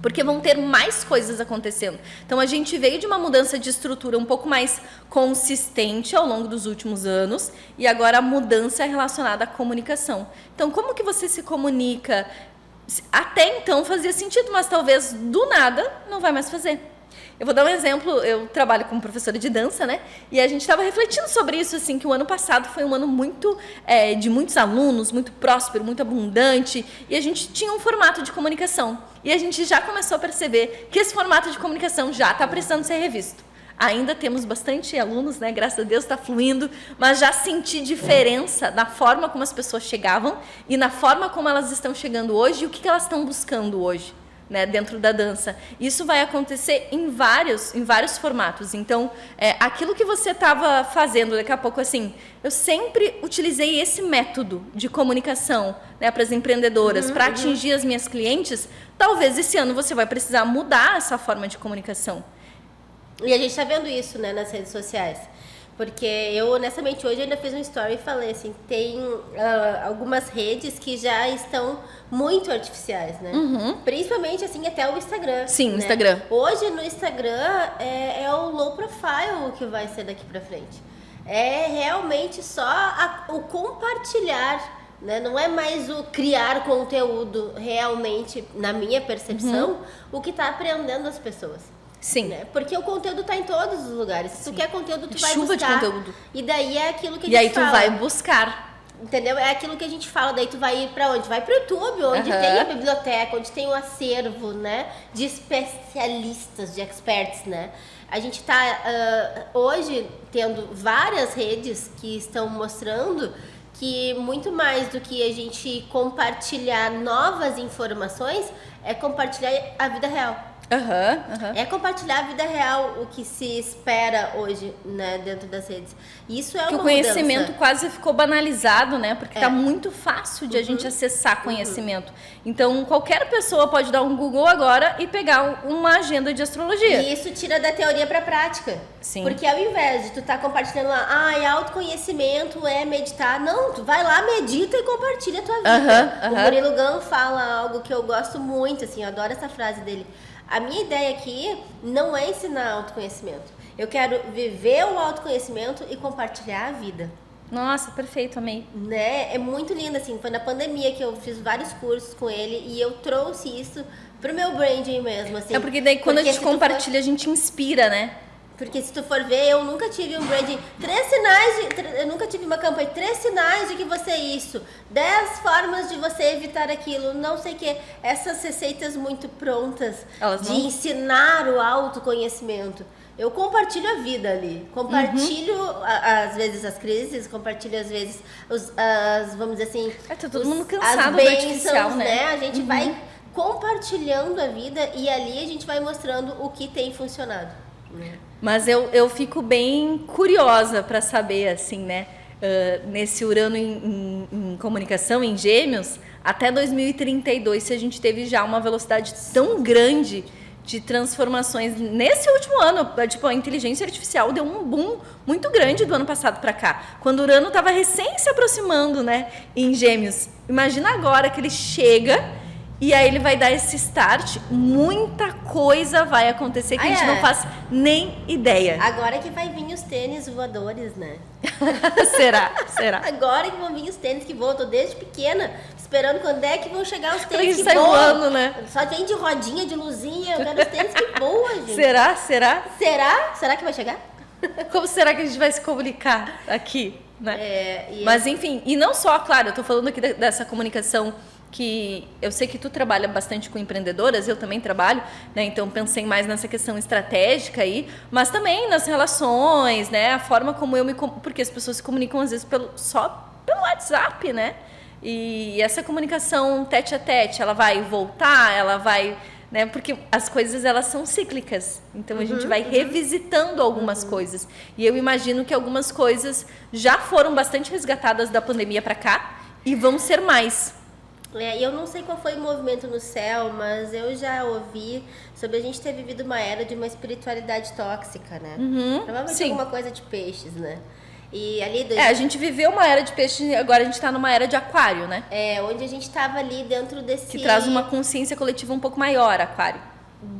Speaker 2: Porque vão ter mais coisas acontecendo. Então, a gente veio de uma mudança de estrutura um pouco mais consistente ao longo dos últimos anos e agora a mudança é relacionada à comunicação. Então, como que você se comunica? Até então fazia sentido, mas talvez do nada não vai mais fazer. Eu vou dar um exemplo, eu trabalho como professora de dança, né? E a gente estava refletindo sobre isso, assim, que o ano passado foi um ano muito, de muitos alunos, muito próspero, muito abundante, e a gente tinha um formato de comunicação. E a gente já começou a perceber que esse formato de comunicação já está precisando ser revisto. Ainda temos bastante alunos, né? Graças a Deus está fluindo, mas já senti diferença na forma como as pessoas chegavam e na forma como elas estão chegando hoje e o que elas estão buscando hoje. Né, dentro da dança. Isso vai acontecer em vários formatos. Então, aquilo que você estava fazendo, daqui a pouco, assim, eu sempre utilizei esse método de comunicação, né, para as empreendedoras, para atingir as minhas clientes. Talvez esse ano você vai precisar mudar essa forma de comunicação.
Speaker 1: E a gente está vendo isso, né, nas redes sociais. Porque eu, honestamente, hoje ainda fiz um story e falei assim, tem algumas redes que já estão muito artificiais, né? Principalmente, assim, até o Instagram.
Speaker 2: Sim, o
Speaker 1: né?
Speaker 2: Instagram.
Speaker 1: Hoje, no Instagram, é o low profile que vai ser daqui pra frente. É realmente só o compartilhar, né? Não é mais o criar conteúdo realmente, na minha percepção, o que tá aprendendo as pessoas.
Speaker 2: Sim.
Speaker 1: Né? Porque o conteúdo tá em todos os lugares. Se tu quer conteúdo, tu vai
Speaker 2: Chuva
Speaker 1: buscar.
Speaker 2: de conteúdo.
Speaker 1: E daí é aquilo que a gente
Speaker 2: E aí tu
Speaker 1: fala.
Speaker 2: vai buscar.
Speaker 1: Entendeu? É aquilo que a gente fala. Daí tu vai ir pra onde? Vai pro YouTube, onde tem a biblioteca, onde tem o acervo, né? De especialistas, de experts, né? A gente tá hoje tendo várias redes que estão mostrando que muito mais do que a gente compartilhar novas informações é compartilhar a vida real. É compartilhar a vida real, o que se espera hoje, né, dentro das redes. Isso é uma
Speaker 2: que o conhecimento
Speaker 1: mudança.
Speaker 2: quase ficou banalizado, né? Porque tá muito fácil de a gente acessar conhecimento. Então, qualquer pessoa pode dar um Google agora e pegar uma agenda de astrologia.
Speaker 1: E isso tira da teoria pra prática.
Speaker 2: Sim.
Speaker 1: Porque ao invés de tu tá compartilhando lá, autoconhecimento é meditar. Não, tu vai lá, medita e compartilha a tua vida. O Murilo Gun fala algo que eu gosto muito, assim, eu adoro essa frase dele. A minha ideia aqui não é ensinar autoconhecimento. Eu quero viver o autoconhecimento e compartilhar a vida.
Speaker 2: Nossa, perfeito, amei.
Speaker 1: Né? É muito lindo, assim. Foi na pandemia que eu fiz vários cursos com ele e eu trouxe isso pro meu branding mesmo, assim.
Speaker 2: É porque daí quando a gente compartilha, a gente inspira, né?
Speaker 1: Porque se tu for ver, eu nunca tive um branding. Eu nunca tive uma campanha. 3 sinais de que você é isso. 10 formas de você evitar aquilo. Não sei o que. Essas receitas muito prontas de ensinar o autoconhecimento. Eu compartilho a vida ali. Compartilho, às vezes, as crises. Compartilho, às vezes, vamos dizer assim...
Speaker 2: Tá todo mundo cansado
Speaker 1: as
Speaker 2: do artificial,
Speaker 1: né? A gente vai compartilhando a vida e ali a gente vai mostrando o que tem funcionado.
Speaker 2: Mas eu fico bem curiosa para saber, assim, né? Nesse Urano em comunicação, em Gêmeos, até 2032, se a gente teve já uma velocidade tão grande de transformações nesse último ano. Tipo, a inteligência artificial deu um boom muito grande do ano passado para cá. Quando o Urano estava recém se aproximando, né, em Gêmeos. Imagina agora que ele chega e aí ele vai dar esse start. Muita coisa vai acontecer que a gente não faz nem ideia.
Speaker 1: Agora que vai vir os tênis voadores, né?
Speaker 2: Será?
Speaker 1: Agora que vão vir os tênis que voam. Tô desde pequena esperando quando é que vão chegar os tênis que
Speaker 2: sai
Speaker 1: voam.
Speaker 2: voando, né?
Speaker 1: Só vem de rodinha, de luzinha. Eu quero os tênis que voam, gente.
Speaker 2: Será?
Speaker 1: Será que vai chegar?
Speaker 2: Como será que a gente vai se comunicar aqui, né? Mas enfim, e não só, claro, eu tô falando aqui dessa comunicação que eu sei que tu trabalha bastante com empreendedoras, eu também trabalho, né? Então pensei mais nessa questão estratégica aí, mas também nas relações, né? A forma como eu porque as pessoas se comunicam às vezes só pelo WhatsApp, né? E essa comunicação tete a tete, ela vai voltar, ela vai, né? Porque as coisas elas são cíclicas, então a gente vai revisitando algumas coisas. E eu imagino que algumas coisas já foram bastante resgatadas da pandemia para cá e vão ser mais.
Speaker 1: Eu não sei qual foi o movimento no céu, mas eu já ouvi sobre a gente ter vivido uma era de uma espiritualidade tóxica, né? Provavelmente alguma coisa de peixes, né? E ali
Speaker 2: a gente viveu uma era de peixe e agora a gente tá numa era de aquário, né?
Speaker 1: Onde a gente tava ali dentro desse...
Speaker 2: Que traz uma consciência coletiva um pouco maior, aquário.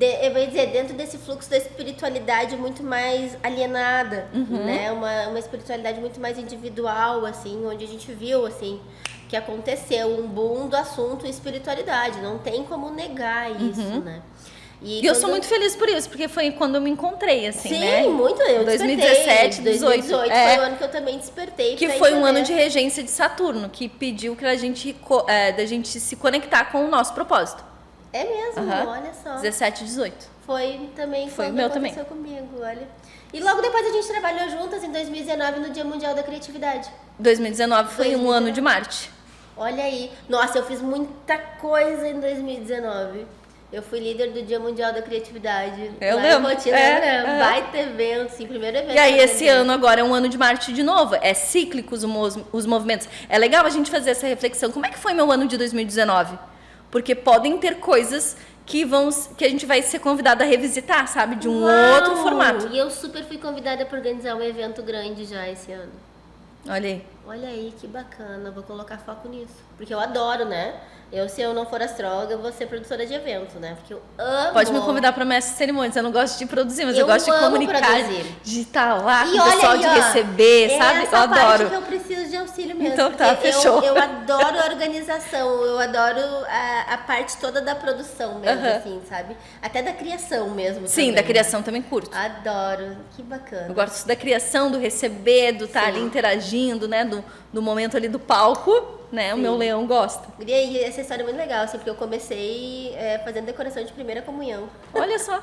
Speaker 1: Eu vou dizer, dentro desse fluxo da espiritualidade muito mais alienada, né? Uma espiritualidade muito mais individual, assim, onde a gente viu, assim, que aconteceu um boom do assunto espiritualidade. Não tem como negar isso, né?
Speaker 2: E eu sou muito feliz por isso, porque foi quando eu me encontrei, assim, né?
Speaker 1: Sim, muito. Eu
Speaker 2: 2017, 2018.
Speaker 1: Foi o ano que eu também despertei.
Speaker 2: Que foi um ano de regência de Saturno, que pediu que a gente, da gente se conectar com o nosso propósito.
Speaker 1: É mesmo, olha só.
Speaker 2: 17 e 18.
Speaker 1: Foi também
Speaker 2: foi
Speaker 1: quando
Speaker 2: meu
Speaker 1: aconteceu comigo, olha. E logo depois a gente trabalhou juntas em 2019 no Dia Mundial da Criatividade.
Speaker 2: 2019 foi um ano de Marte.
Speaker 1: Olha aí. Nossa, eu fiz muita coisa em 2019. Eu fui líder do Dia Mundial da Criatividade.
Speaker 2: Eu lembro.
Speaker 1: Baita evento, sim, primeiro evento.
Speaker 2: E aí esse ano agora é um ano de Marte de novo. É cíclico os movimentos. É legal a gente fazer essa reflexão. Como é que foi meu ano de 2019? Porque podem ter coisas que a gente vai ser convidada a revisitar, sabe? De um outro formato.
Speaker 1: E eu super fui convidada para organizar um evento grande já esse ano.
Speaker 2: Olha aí.
Speaker 1: Olha aí, que bacana. Vou colocar foco nisso. Porque eu adoro, né? Se eu não for astróloga, eu vou ser produtora de evento, né? Porque eu amo.
Speaker 2: Pode me convidar para mestre de cerimônias. Eu não gosto de produzir, mas eu gosto de comunicar, de estar lá com o pessoal, de receber, sabe? Eu adoro.
Speaker 1: Parte que eu preciso de auxílio mesmo.
Speaker 2: Então tá, fechou.
Speaker 1: Eu adoro a organização, eu adoro a parte toda da produção mesmo, assim, sabe? Até da criação mesmo.
Speaker 2: Sim,
Speaker 1: também,
Speaker 2: da criação também curto.
Speaker 1: Adoro, que bacana.
Speaker 2: Eu gosto da criação, do receber, do estar ali interagindo, né? Do momento ali do palco. Né? O meu leão gosta.
Speaker 1: E essa história é muito legal, assim, porque eu comecei fazendo decoração de primeira comunhão.
Speaker 2: Olha só.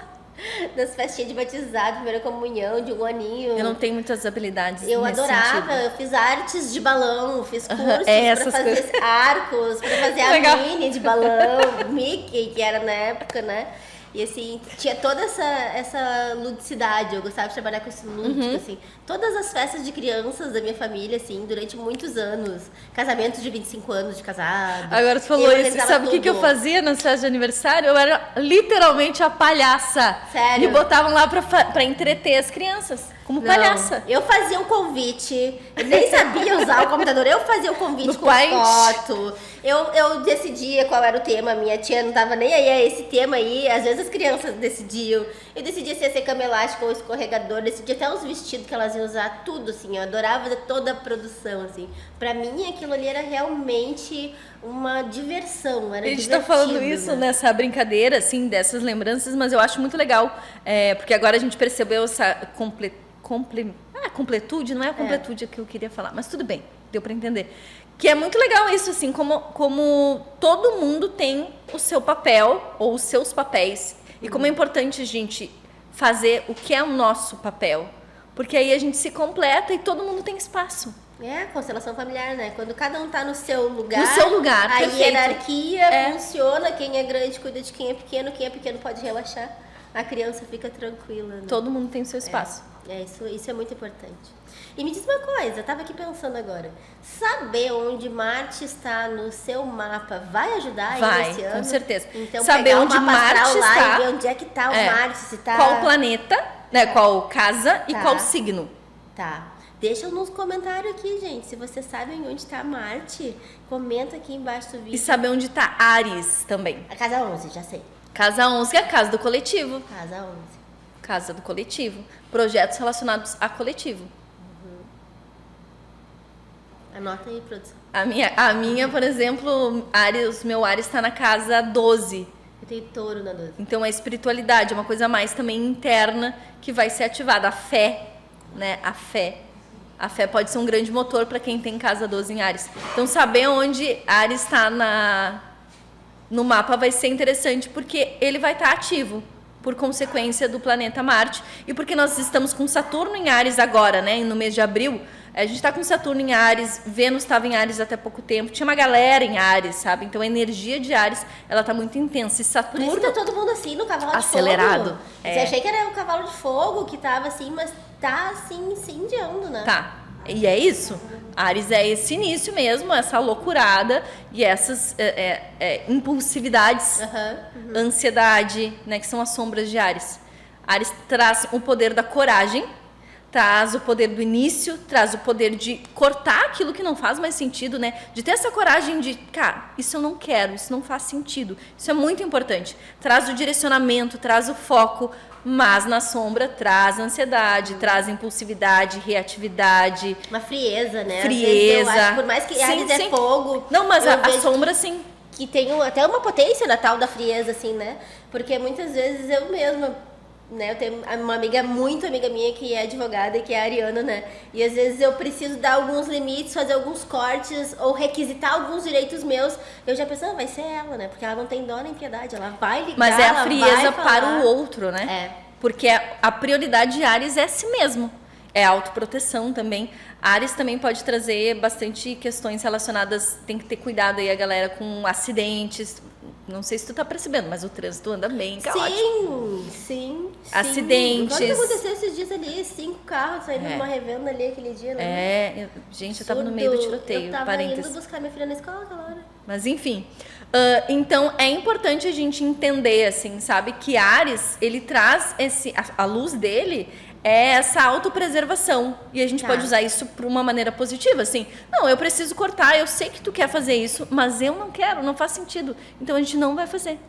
Speaker 1: Das festinhas de batizado, primeira comunhão, de um aninho.
Speaker 2: Eu não tenho muitas habilidades.
Speaker 1: Eu adorava,
Speaker 2: sentido.
Speaker 1: Eu fiz artes de balão, fiz cursos pra fazer arcos, pra fazer a Minnie de balão, Mickey, que era na época, né? E assim, tinha toda essa ludicidade, eu gostava de trabalhar com esse lúdico, assim. Todas as festas de crianças da minha família, assim, durante muitos anos. Casamentos de 25 anos de casado.
Speaker 2: Agora tu falou isso, sabe o que eu fazia nas festas de aniversário? Eu era literalmente a palhaça.
Speaker 1: Sério?
Speaker 2: Me botavam lá pra entreter as crianças, como palhaça.
Speaker 1: Eu fazia o convite, eu nem sabia usar o computador, eu fazia o convite
Speaker 2: no
Speaker 1: com foto. Eu decidia qual era o tema, minha tia não tava nem aí a esse tema aí, às vezes as crianças decidiam. Eu decidia se ia ser cama elástica ou escorregador, decidia até os vestidos que elas iam usar, tudo assim, eu adorava fazer toda a produção, assim. Pra mim aquilo ali era realmente uma diversão, era divertido.
Speaker 2: A gente tá falando isso nessa brincadeira, assim, dessas lembranças, mas eu acho muito legal, porque agora a gente percebeu essa completude, não é a completude que eu queria falar, mas tudo bem, deu pra entender. Que é muito legal isso, assim, como todo mundo tem o seu papel, ou os seus papéis, e como é importante a gente fazer o que é o nosso papel, porque aí a gente se completa e todo mundo tem espaço.
Speaker 1: Constelação familiar, né? Quando cada um tá no seu lugar.
Speaker 2: No seu lugar,
Speaker 1: a
Speaker 2: perfeito.
Speaker 1: hierarquia funciona, quem é grande cuida de quem é pequeno pode relaxar. A criança fica tranquila, né?
Speaker 2: Todo mundo tem o seu espaço.
Speaker 1: Isso é muito importante. E me diz uma coisa, eu tava aqui pensando agora. Saber onde Marte está no seu mapa vai ajudar aí nesse ano?
Speaker 2: Vai, com certeza.
Speaker 1: Então,
Speaker 2: saber onde Marte
Speaker 1: lá
Speaker 2: está,
Speaker 1: e ver onde é que tá o Marte, se tá...
Speaker 2: qual planeta, né, qual casa e qual signo.
Speaker 1: Tá. Deixa nos comentários aqui, gente. Se vocês sabem onde está Marte, comenta aqui embaixo do vídeo.
Speaker 2: E saber onde está Áries também.
Speaker 1: A casa 11, já sei.
Speaker 2: Casa 11 que é a casa do coletivo.
Speaker 1: Casa 11.
Speaker 2: Casa do coletivo. Projetos relacionados a coletivo.
Speaker 1: Anota aí, produção.
Speaker 2: A minha, por exemplo, meu Áries está na casa 12.
Speaker 1: Eu tenho touro na 12.
Speaker 2: Então a espiritualidade é uma coisa mais também interna que vai ser ativada. A fé, né? A fé. A fé pode ser um grande motor para quem tem casa 12 em Áries. Então saber onde Áries está no mapa vai ser interessante porque ele vai estar ativo por consequência do planeta Marte e porque nós estamos com Saturno em Áries agora, né? No mês de abril. A gente está com Saturno em Áries, Vênus estava em Áries até pouco tempo, tinha uma galera em Áries, sabe? Então a energia de Áries, ela tá muito intensa. E Saturno...
Speaker 1: Por isso tá todo mundo assim, no cavalo
Speaker 2: acelerado.
Speaker 1: de fogo. Você achei que era o cavalo de fogo que tava assim, mas tá assim, incendiando, né?
Speaker 2: Tá. E é isso. Áries é esse início mesmo, essa loucurada e essas impulsividades, ansiedade, né? Que são as sombras de Áries. Áries traz o poder da coragem, traz o poder do início, traz o poder de cortar aquilo que não faz mais sentido, né? De ter essa coragem de, cara, isso eu não quero, isso não faz sentido. Isso é muito importante. Traz o direcionamento, traz o foco, mas na sombra traz ansiedade, traz impulsividade, reatividade.
Speaker 1: Uma frieza, né?
Speaker 2: Frieza.
Speaker 1: Eu acho, por mais que Áries é fogo...
Speaker 2: Não, mas a sombra, sim.
Speaker 1: Que tem até uma potência da tal da frieza, assim, né? Porque muitas vezes eu mesma... Né, eu tenho uma amiga, muito amiga minha, que é advogada e que é ariana, né? E às vezes eu preciso dar alguns limites, fazer alguns cortes ou requisitar alguns direitos meus. Eu já penso, vai ser ela, né? Porque ela não tem dó nem piedade, ela vai ligar.
Speaker 2: Mas é a frieza para o outro, né?
Speaker 1: É.
Speaker 2: Porque a prioridade de Áries é si mesmo. É a autoproteção também. Áries também pode trazer bastante questões relacionadas, tem que ter cuidado aí a galera com acidentes. Não sei se tu tá percebendo, mas o trânsito anda bem caótico.
Speaker 1: Sim.
Speaker 2: Acidentes.
Speaker 1: O que aconteceu esses dias ali? 5 carros saindo numa revenda ali aquele dia, né?
Speaker 2: Gente, eu tava no meio do tiroteio,
Speaker 1: Eu tava
Speaker 2: parênteses.
Speaker 1: indo buscar minha filha na escola aquela hora.
Speaker 2: Mas enfim, então é importante a gente entender, assim, sabe? Que Áries, ele traz a luz dele é essa autopreservação. E a gente pode usar isso para uma maneira positiva, assim. Não, eu preciso cortar, eu sei que tu quer fazer isso, mas eu não quero, não faz sentido. Então a gente não vai fazer.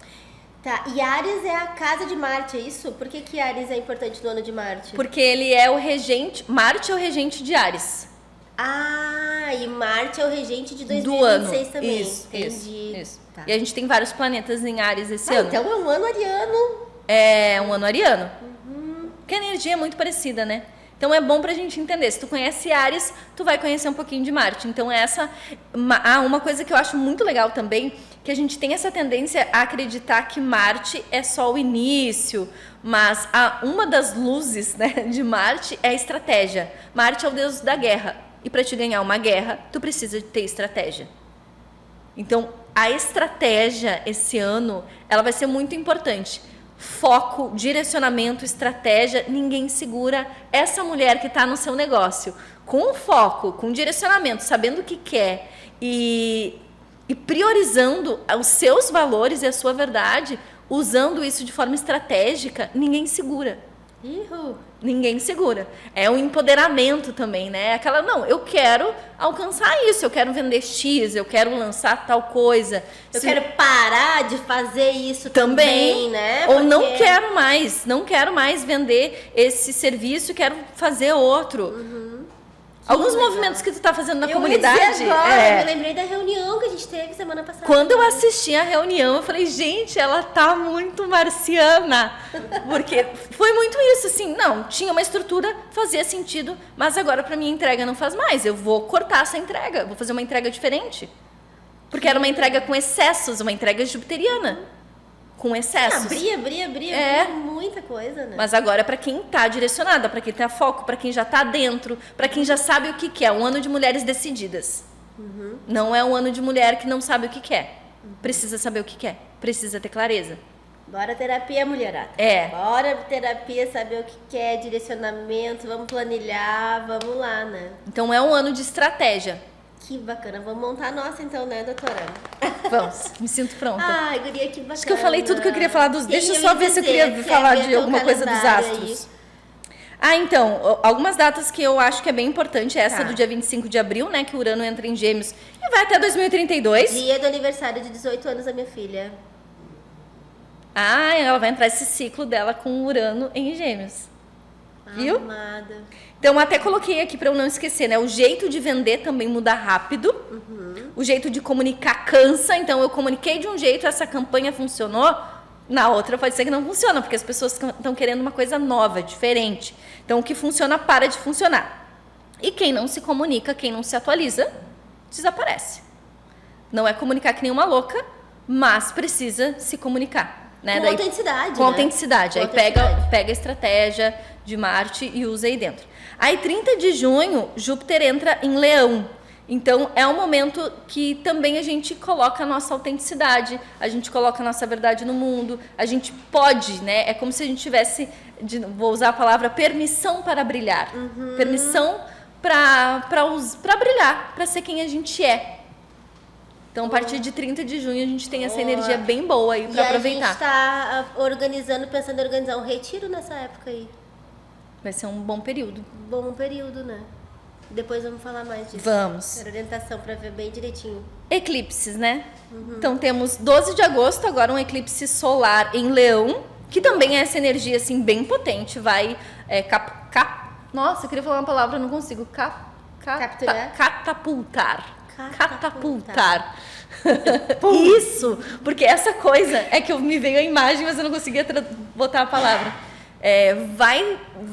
Speaker 1: Tá, e Áries é a casa de Marte, é isso? Por que Áries é importante no ano de Marte?
Speaker 2: Porque ele é o regente, Marte é o regente de Áries.
Speaker 1: Ah, e Marte é o regente de 2026 também.
Speaker 2: Isso,
Speaker 1: entendi.
Speaker 2: Isso.
Speaker 1: Tá.
Speaker 2: E a gente tem vários planetas em Áries esse ano.
Speaker 1: Então é um ano ariano.
Speaker 2: É um ano ariano. Porque a energia é muito parecida, né? Então é bom pra gente entender. Se tu conhece Áries, tu vai conhecer um pouquinho de Marte. Então uma coisa que eu acho muito legal também, que a gente tem essa tendência a acreditar que Marte é só o início, mas uma das luzes, né, de Marte é a estratégia. Marte é o deus da guerra. E para te ganhar uma guerra, tu precisa ter estratégia. Então, a estratégia esse ano, ela vai ser muito importante. Foco, direcionamento, estratégia, ninguém segura essa mulher que está no seu negócio. Com foco, com direcionamento, sabendo o que quer e priorizando os seus valores e a sua verdade, usando isso de forma estratégica, ninguém segura. Ninguém segura. É um empoderamento também, né? Aquela, não, eu quero alcançar isso, eu quero vender X, eu quero lançar tal coisa.
Speaker 1: Eu quero parar de fazer isso também, né?
Speaker 2: Ou não quero mais vender esse serviço, quero fazer outro. Alguns movimentos que tu tá fazendo na comunidade.
Speaker 1: Eu me lembrei da reunião que a gente teve semana passada.
Speaker 2: Quando eu assisti a reunião, eu falei, gente, ela tá muito marciana. Porque foi muito isso, assim, não, tinha uma estrutura, fazia sentido, mas agora pra minha entrega não faz mais. Eu vou cortar essa entrega, vou fazer uma entrega diferente. Porque era uma entrega com excessos, uma entrega jupiteriana. Com excessos.
Speaker 1: Abria muita coisa, né?
Speaker 2: Mas agora é para quem tá direcionada, para quem tá foco, para quem já tá dentro, para quem já sabe o que quer. Um ano de mulheres decididas. Não é um ano de mulher que não sabe o que quer. Precisa saber o que quer. Precisa ter clareza.
Speaker 1: Bora terapia, mulherada. Bora terapia, saber o que quer, direcionamento, vamos planilhar, vamos lá, né?
Speaker 2: Então é um ano de estratégia.
Speaker 1: Que bacana. Vamos montar a nossa então, né, doutora?
Speaker 2: Vamos, me sinto pronta.
Speaker 1: Ai, guria, que bacana.
Speaker 2: Acho que eu falei tudo que eu queria falar dos... Deixa eu só ver se eu queria falar de alguma coisa dos astros. Então, algumas datas que eu acho que é bem importante, essa do dia 25 de abril, né, que o Urano entra em Gêmeos e vai até 2032.
Speaker 1: Dia do aniversário de 18 anos da minha filha.
Speaker 2: Ela vai entrar esse ciclo dela com o Urano em Gêmeos. Viu?
Speaker 1: Amada.
Speaker 2: Então, até coloquei aqui para eu não esquecer, né? O jeito de vender também muda rápido. O jeito de comunicar cansa. Então, eu comuniquei de um jeito, essa campanha funcionou. Na outra pode ser que não funcione, porque as pessoas estão querendo uma coisa nova, diferente. Então, o que funciona para de funcionar. E quem não se comunica, quem não se atualiza, desaparece. Não é comunicar que nem uma louca, mas precisa se comunicar. Né?
Speaker 1: Com autenticidade,
Speaker 2: Com
Speaker 1: né?
Speaker 2: autenticidade. Aí pega a estratégia de Marte e usa aí dentro. Aí, 30 de junho, Júpiter entra em Leão. Então, é um momento que também a gente coloca a nossa autenticidade, a gente coloca a nossa verdade no mundo, a gente pode, né? É como se a gente tivesse, vou usar a palavra, permissão para brilhar. Permissão para brilhar, para ser quem a gente é. Então, a partir de 30 de junho, a gente tem essa energia bem boa aí para aproveitar.
Speaker 1: A gente tá organizando, pensando em organizar um retiro nessa época aí.
Speaker 2: Vai ser um bom período.
Speaker 1: Bom período, né? Depois vamos falar mais disso.
Speaker 2: Vamos.
Speaker 1: Quero orientação para ver bem direitinho.
Speaker 2: Eclipses, né? Então, temos 12 de agosto, agora um eclipse solar em Leão, que também é essa energia, assim, bem potente. Vai nossa, eu queria falar uma palavra, não consigo.
Speaker 1: Capturar?
Speaker 2: Catapultar. Isso, porque essa coisa é que me veio a imagem, mas eu não conseguia botar a palavra.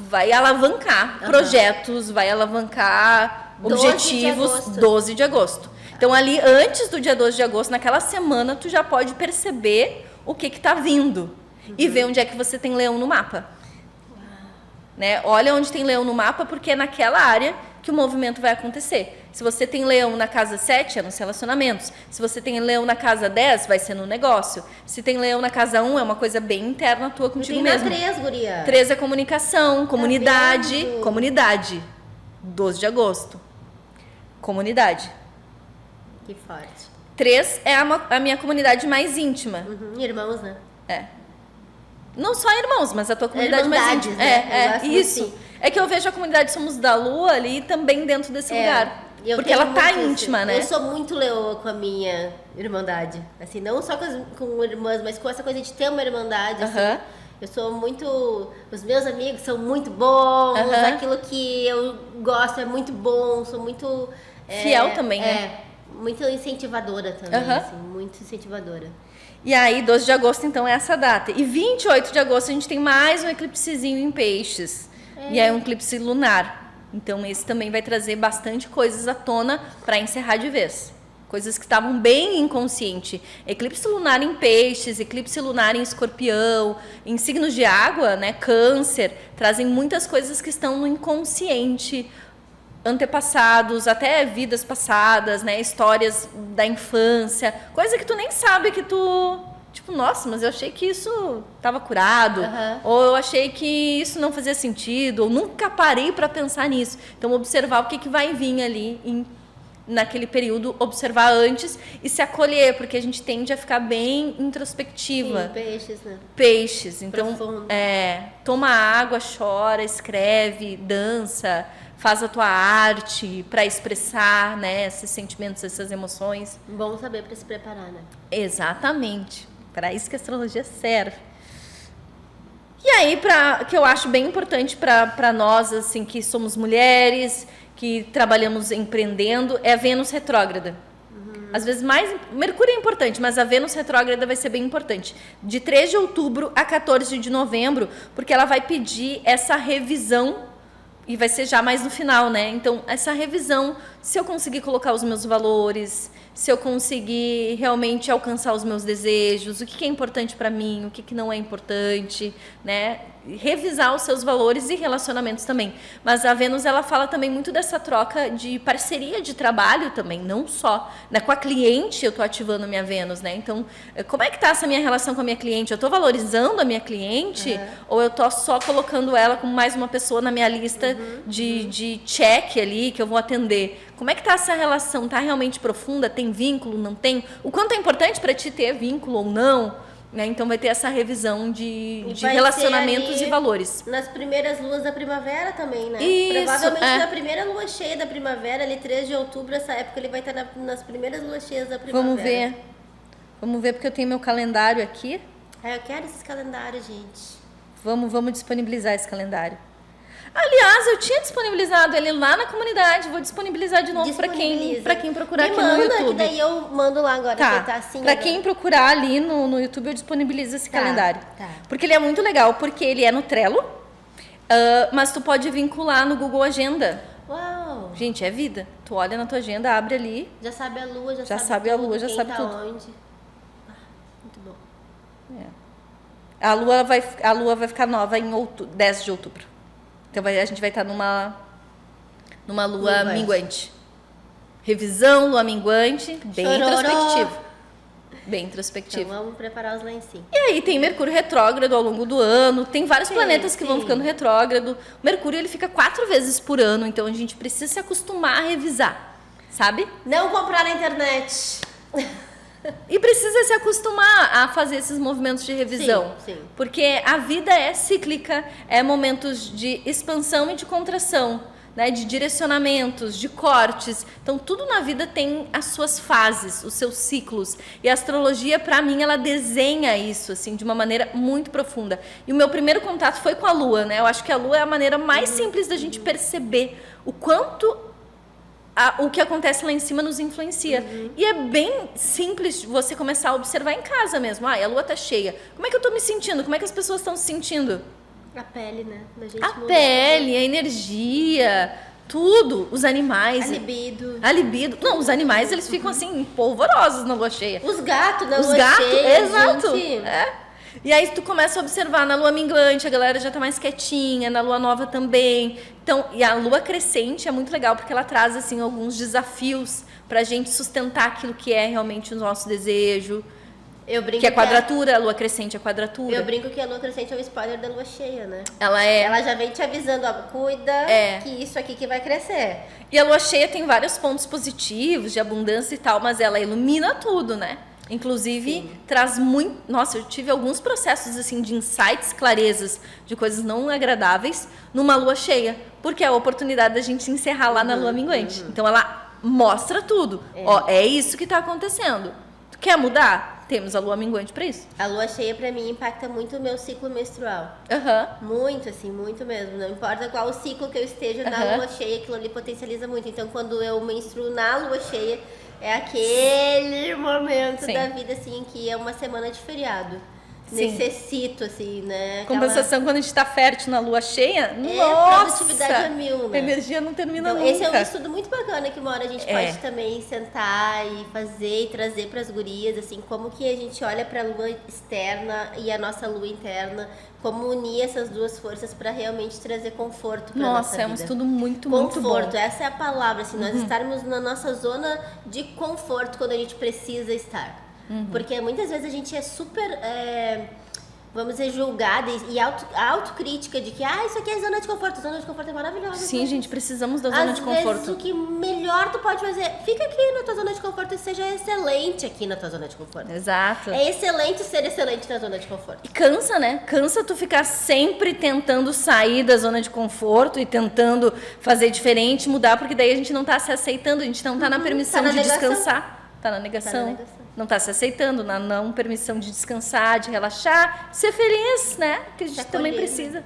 Speaker 2: Vai alavancar projetos, vai alavancar objetivos. 12 de agosto. Então, ali, antes do dia 12 de agosto, naquela semana, tu já pode perceber o que tá vindo. E ver onde é que você tem leão no mapa. Né? Olha onde tem leão no mapa, porque é naquela área que o movimento vai acontecer. Se você tem leão na casa 7, é nos relacionamentos. Se você tem leão na casa 10, vai ser no negócio. Se tem leão na casa 1, é uma coisa bem interna tua contigo mesmo.
Speaker 1: 3, guria.
Speaker 2: 3 é comunicação, comunidade. Comunidade. 12 de agosto. Comunidade.
Speaker 1: Que forte.
Speaker 2: 3 é a minha comunidade mais íntima.
Speaker 1: Irmãos, né?
Speaker 2: Não só irmãos, mas a tua comunidade mais íntima.
Speaker 1: Né?
Speaker 2: Isso. Assim. É que eu vejo a comunidade Somos da Lua ali também dentro desse lugar. Porque ela tá íntima, né?
Speaker 1: Eu sou muito leoa com a minha irmandade. Assim, não só com irmãs, mas com essa coisa de ter uma irmandade. Assim. Eu sou muito... Os meus amigos são muito bons. Aquilo que eu gosto é muito bom. Sou muito...
Speaker 2: fiel também, né?
Speaker 1: Muito incentivadora também, assim. Muito incentivadora.
Speaker 2: E aí, 12 de agosto, então, é essa data. E 28 de agosto, a gente tem mais um eclipsezinho em Peixes. E aí, um eclipse lunar. Então, esse também vai trazer bastante coisas à tona para encerrar de vez. Coisas que estavam bem inconsciente. Eclipse lunar em Peixes, eclipse lunar em Escorpião, em signos de água, né? Câncer, trazem muitas coisas que estão no inconsciente, antepassados, até vidas passadas, né? Histórias da infância, coisa que tu nem sabe que tu... Tipo, nossa, mas eu achei que isso estava curado, ou eu achei que isso não fazia sentido, ou nunca parei para pensar nisso. Então, observar o que vai vir ali naquele período, observar antes e se acolher, porque a gente tende a ficar bem introspectiva.
Speaker 1: Sim, peixes, né?
Speaker 2: Peixes. Então,
Speaker 1: profundo.
Speaker 2: Toma água, chora, escreve, dança, faz a tua arte para expressar, né, esses sentimentos, essas emoções.
Speaker 1: Bom saber para se preparar, né?
Speaker 2: Exatamente. Para isso que a astrologia serve. E aí, que eu acho bem importante para nós, assim, que somos mulheres, que trabalhamos empreendendo, é a Vênus retrógrada. Às vezes Mercúrio é importante, mas a Vênus retrógrada vai ser bem importante. De 3 de outubro a 14 de novembro, porque ela vai pedir essa revisão E vai ser já mais no final, né? Então, essa revisão, se eu conseguir colocar os meus valores, se eu conseguir realmente alcançar os meus desejos, o que é importante para mim, o que não é importante, né? Revisar os seus valores e relacionamentos também. Mas a Vênus, ela fala também muito dessa troca de parceria de trabalho também, não só, né? Com a cliente eu tô ativando a minha Vênus, né? Então, como é que tá essa minha relação com a minha cliente? Eu tô valorizando a minha cliente ou eu tô só colocando ela como mais uma pessoa na minha lista de check ali que eu vou atender? Como é que tá essa relação? Tá realmente profunda? Tem vínculo? Não tem? O quanto é importante para ti ter vínculo ou não? Né? Então vai ter essa revisão de relacionamentos e valores.
Speaker 1: Nas primeiras luas da primavera também, né?
Speaker 2: Isso,
Speaker 1: provavelmente na primeira lua cheia da primavera, ali 3 de outubro, essa época ele vai estar nas primeiras luas cheias da primavera.
Speaker 2: Vamos ver porque eu tenho meu calendário aqui.
Speaker 1: Eu quero esses calendários, gente.
Speaker 2: Vamos disponibilizar esse calendário. Aliás, eu tinha disponibilizado ele lá na comunidade. Vou disponibilizar de novo para quem procurar aqui no YouTube.
Speaker 1: Que daí eu mando lá agora.
Speaker 2: Tá assim. Para quem procurar ali no YouTube, eu disponibilizo esse calendário.
Speaker 1: Tá.
Speaker 2: Porque ele é muito legal, porque ele é no Trello, mas tu pode vincular no Google Agenda.
Speaker 1: Uau!
Speaker 2: Gente, é vida. Tu olha na tua agenda, abre ali.
Speaker 1: Já sabe a lua, já
Speaker 2: sabe a lua, já sabe tudo.
Speaker 1: Onde. Muito bom.
Speaker 2: A lua vai ficar nova em 10 de outubro. Então a gente vai estar numa lua minguante. Revisão, lua minguante, bem introspectivo. Bem introspectivo.
Speaker 1: Então vamos preparar os lencinhos.
Speaker 2: E aí tem Mercúrio retrógrado ao longo do ano, tem vários planetas que vão ficando retrógrado. O Mercúrio ele fica 4 vezes por ano, então a gente precisa se acostumar a revisar, sabe?
Speaker 1: Não comprar na internet.
Speaker 2: E precisa se acostumar a fazer esses movimentos de revisão.
Speaker 1: Sim.
Speaker 2: Porque a vida é cíclica, é momentos de expansão e de contração, né? De direcionamentos, de cortes. Então, tudo na vida tem as suas fases, os seus ciclos. E a astrologia, para mim, ela desenha isso, assim, de uma maneira muito profunda. E o meu primeiro contato foi com a Lua, né? Eu acho que a Lua é a maneira mais simples da gente perceber o quanto o que acontece lá em cima nos influencia. E é bem simples você começar a observar em casa mesmo. A lua tá cheia. Como é que eu tô me sentindo? Como é que as pessoas estão se sentindo?
Speaker 1: A pele, né?
Speaker 2: A pele, a energia, tudo. Os animais.
Speaker 1: A libido.
Speaker 2: Não, os animais, eles ficam assim, polvorosos na lua cheia.
Speaker 1: Os gatos na lua cheia.
Speaker 2: Exato.
Speaker 1: Gente.
Speaker 2: E aí tu começa a observar na lua minguante, a galera já tá mais quietinha, na lua nova também. Então, e a lua crescente é muito legal porque ela traz assim alguns desafios pra gente sustentar aquilo que é realmente o nosso desejo.
Speaker 1: Eu brinco
Speaker 2: que é quadratura, a lua crescente é quadratura.
Speaker 1: Eu brinco que a lua crescente é o spoiler da lua cheia, né?
Speaker 2: Ela
Speaker 1: já vem te avisando, ó, cuida que isso aqui que vai crescer.
Speaker 2: E a lua cheia tem vários pontos positivos de abundância e tal, mas ela ilumina tudo, né? Inclusive, traz muito... Nossa, eu tive alguns processos, assim, de insights, clarezas, de coisas não agradáveis numa lua cheia. Porque é a oportunidade da gente encerrar lá na lua minguante. Então, ela mostra tudo. Ó, é isso que tá acontecendo. Tu quer mudar? Temos a lua minguante pra isso.
Speaker 1: A lua cheia, pra mim, impacta muito o meu ciclo menstrual. Muito, assim, muito mesmo. Não importa qual o ciclo que eu esteja na lua cheia, aquilo ali potencializa muito. Então, quando eu menstruo na lua cheia... É aquele momento da vida, assim, que é uma semana de feriado. Necessito, assim, né?
Speaker 2: Compensação quando a gente tá fértil na lua cheia, nossa!
Speaker 1: Produtividade a mil, né?
Speaker 2: A energia não termina
Speaker 1: então,
Speaker 2: nunca.
Speaker 1: Esse é um estudo muito bacana que uma hora a gente pode também sentar e fazer e trazer pras gurias, assim, como que a gente olha pra lua externa e a nossa lua interna, como unir essas duas forças para realmente trazer conforto pra nossa vida.
Speaker 2: Nossa, é um estudo muito bom.
Speaker 1: Conforto, essa é a palavra, assim, nós estarmos na nossa zona de conforto quando a gente precisa estar. Porque muitas vezes a gente é super, vamos dizer, julgada e autocrítica de que, isso aqui é zona de conforto. A zona de conforto é maravilhosa.
Speaker 2: Sim, gente, precisamos da zona de conforto.
Speaker 1: Às vezes o que melhor tu pode fazer, fica aqui na tua zona de conforto e seja excelente aqui na tua zona de conforto.
Speaker 2: Exato.
Speaker 1: É excelente ser excelente na zona de conforto.
Speaker 2: E cansa, né? Cansa tu ficar sempre tentando sair da zona de conforto e tentando fazer diferente, mudar, porque daí a gente não tá se aceitando, a gente não tá na permissão de descansar. Tá na negação. Não tá se aceitando, na não permissão de descansar, de relaxar, de ser feliz, né? Que a gente também precisa.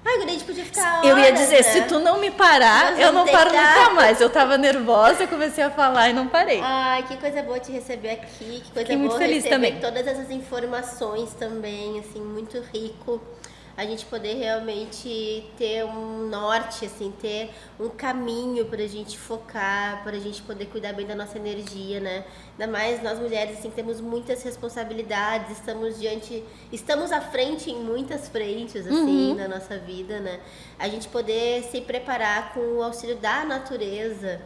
Speaker 1: Ai, a gente podia ficar
Speaker 2: Eu ia
Speaker 1: horas,
Speaker 2: dizer,
Speaker 1: né?
Speaker 2: se tu não me parar, eu não paro nunca mais. Eu tava nervosa, eu comecei a falar e não parei.
Speaker 1: Ai, que coisa boa te receber aqui, que coisa
Speaker 2: Fiquei
Speaker 1: boa
Speaker 2: muito feliz
Speaker 1: receber
Speaker 2: também.
Speaker 1: todas essas informações também, assim, muito rico. a gente poder realmente ter um norte, assim, ter um caminho pra gente focar, pra gente poder cuidar bem da nossa energia, né? Ainda mais nós mulheres, assim, temos muitas responsabilidades, estamos à frente em muitas frentes, assim, na nossa vida, né? A gente poder se preparar com o auxílio da natureza,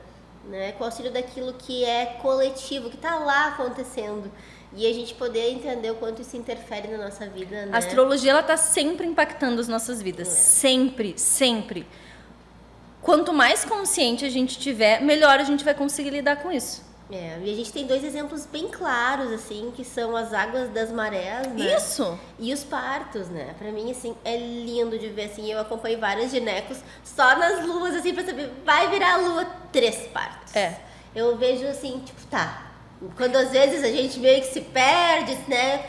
Speaker 1: né? Com o auxílio daquilo que é coletivo, que tá lá acontecendo. E a gente poder entender o quanto isso interfere na nossa vida, né?
Speaker 2: A astrologia, ela tá sempre impactando as nossas vidas. Sempre, sempre. Quanto mais consciente a gente tiver, melhor a gente vai conseguir lidar com isso.
Speaker 1: E a gente tem 2 exemplos bem claros, assim, que são as águas das marés, né?
Speaker 2: Isso!
Speaker 1: E os partos, né? Pra mim, assim, é lindo de ver, assim, eu acompanho vários ginecos só nas luas, assim, pra saber, vai virar a lua 3 partos. Eu vejo, assim, tipo, tá, quando às vezes a gente meio que se perde, né?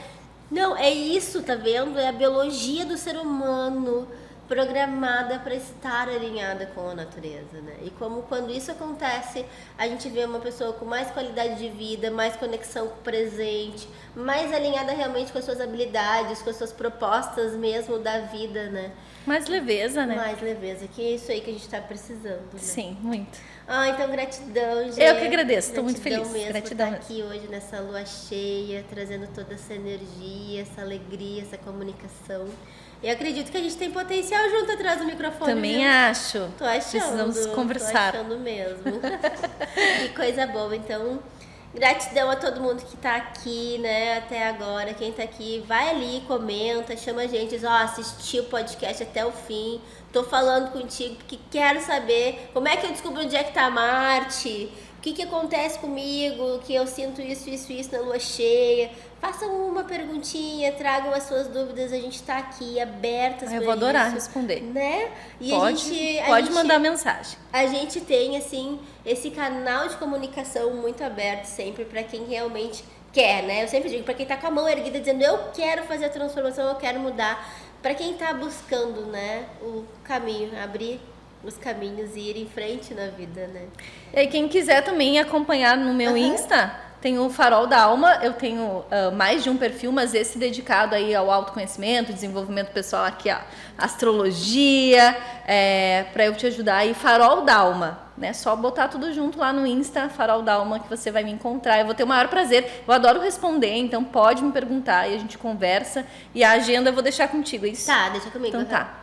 Speaker 1: Não, é isso, tá vendo? É a biologia do ser humano programada para estar alinhada com a natureza, né? E como quando isso acontece, a gente vê uma pessoa com mais qualidade de vida, mais conexão com o presente, mais alinhada realmente com as suas habilidades, com as suas propostas mesmo da vida, né?
Speaker 2: Mais leveza, né?
Speaker 1: Mais leveza, que é isso aí que a gente tá precisando, né?
Speaker 2: Sim, muito.
Speaker 1: Então gratidão, gente.
Speaker 2: Eu que agradeço, tô muito feliz.
Speaker 1: Mesmo
Speaker 2: Gratidão
Speaker 1: por estar aqui hoje nessa lua cheia, trazendo toda essa energia, essa alegria, essa comunicação. E acredito que a gente tem potencial junto atrás do microfone.
Speaker 2: Também
Speaker 1: viu?
Speaker 2: acho.
Speaker 1: Tô achando.
Speaker 2: Precisamos conversar.
Speaker 1: Tô achando mesmo. Que coisa boa. Então, gratidão a todo mundo que tá aqui, né, até agora. Quem tá aqui, vai ali, comenta, chama a gente, diz, assisti o podcast até o fim. Tô falando contigo porque quero saber como é que eu descubro onde é que tá Marte, o que acontece comigo, que eu sinto isso na lua cheia. Façam uma perguntinha, tragam as suas dúvidas, a gente tá aqui abertas para isso.
Speaker 2: Eu vou adorar responder.
Speaker 1: Né? E
Speaker 2: pode mandar mensagem.
Speaker 1: A gente tem, assim, esse canal de comunicação muito aberto sempre para quem realmente quer, né? Eu sempre digo, para quem tá com a mão erguida dizendo, eu quero fazer a transformação, eu quero mudar. Para quem tá buscando, né, o caminho, abrir os caminhos e ir em frente na vida, né?
Speaker 2: E aí, quem quiser também acompanhar no meu Insta, tem o Farol da Alma. Eu tenho mais de um perfil, mas esse dedicado aí ao autoconhecimento, desenvolvimento pessoal aqui, ó, astrologia, para eu te ajudar. E Farol da Alma, né? Só botar tudo junto lá no Insta, Farol da Alma, que você vai me encontrar. Eu vou ter o maior prazer. Eu adoro responder, então pode me perguntar e a gente conversa. E a agenda eu vou deixar contigo, é isso?
Speaker 1: Tá, deixa comigo.
Speaker 2: Então tá.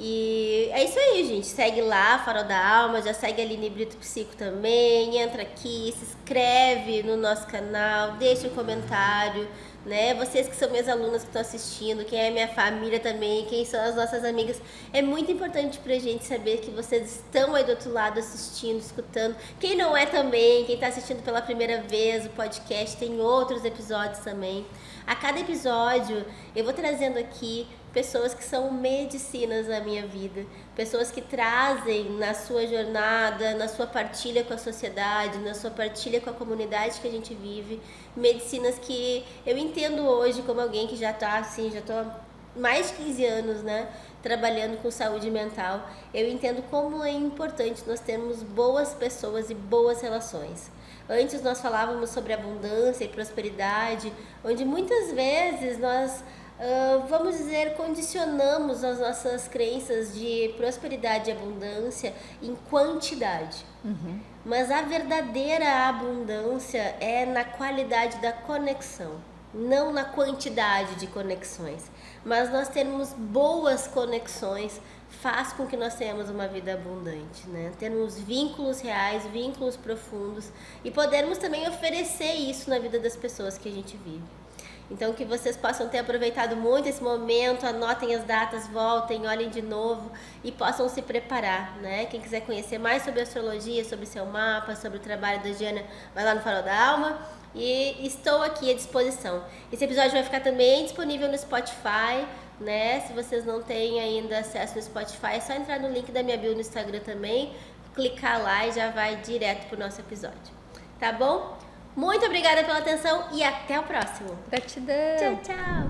Speaker 1: E é isso aí, gente. Segue lá, Farol da Alma, já segue a Aline Brito Psico também. Entra aqui, se inscreve no nosso canal, deixa um comentário, né? Vocês que são minhas alunas que estão assistindo, quem é minha família também, quem são as nossas amigas. É muito importante pra gente saber que vocês estão aí do outro lado assistindo, escutando. Quem não é também, quem tá assistindo pela primeira vez o podcast, tem outros episódios também. A cada episódio eu vou trazendo aqui pessoas que são medicinas na minha vida, pessoas que trazem na sua jornada, na sua partilha com a sociedade, na sua partilha com a comunidade que a gente vive, medicinas que eu entendo hoje como alguém que já tá assim, já tô há mais de 15 anos, né, trabalhando com saúde mental. Eu entendo como é importante nós termos boas pessoas e boas relações. Antes nós falávamos sobre abundância e prosperidade, onde muitas vezes nós vamos dizer, condicionamos as nossas crenças de prosperidade e abundância em quantidade. Mas a verdadeira abundância é na qualidade da conexão, não na quantidade de conexões. Mas nós termos boas conexões faz com que nós tenhamos uma vida abundante, né? Termos vínculos reais, vínculos profundos e podermos também oferecer isso na vida das pessoas que a gente vive. Então, que vocês possam ter aproveitado muito esse momento, anotem as datas, voltem, olhem de novo e possam se preparar, né? Quem quiser conhecer mais sobre astrologia, sobre seu mapa, sobre o trabalho da Giana, vai lá no Farol da Alma e estou aqui à disposição. Esse episódio vai ficar também disponível no Spotify, né? Se vocês não têm ainda acesso no Spotify, é só entrar no link da minha bio no Instagram também, clicar lá e já vai direto pro nosso episódio. Tá bom? Muito obrigada pela atenção e até o próximo.
Speaker 2: Gratidão.
Speaker 1: Tchau, tchau.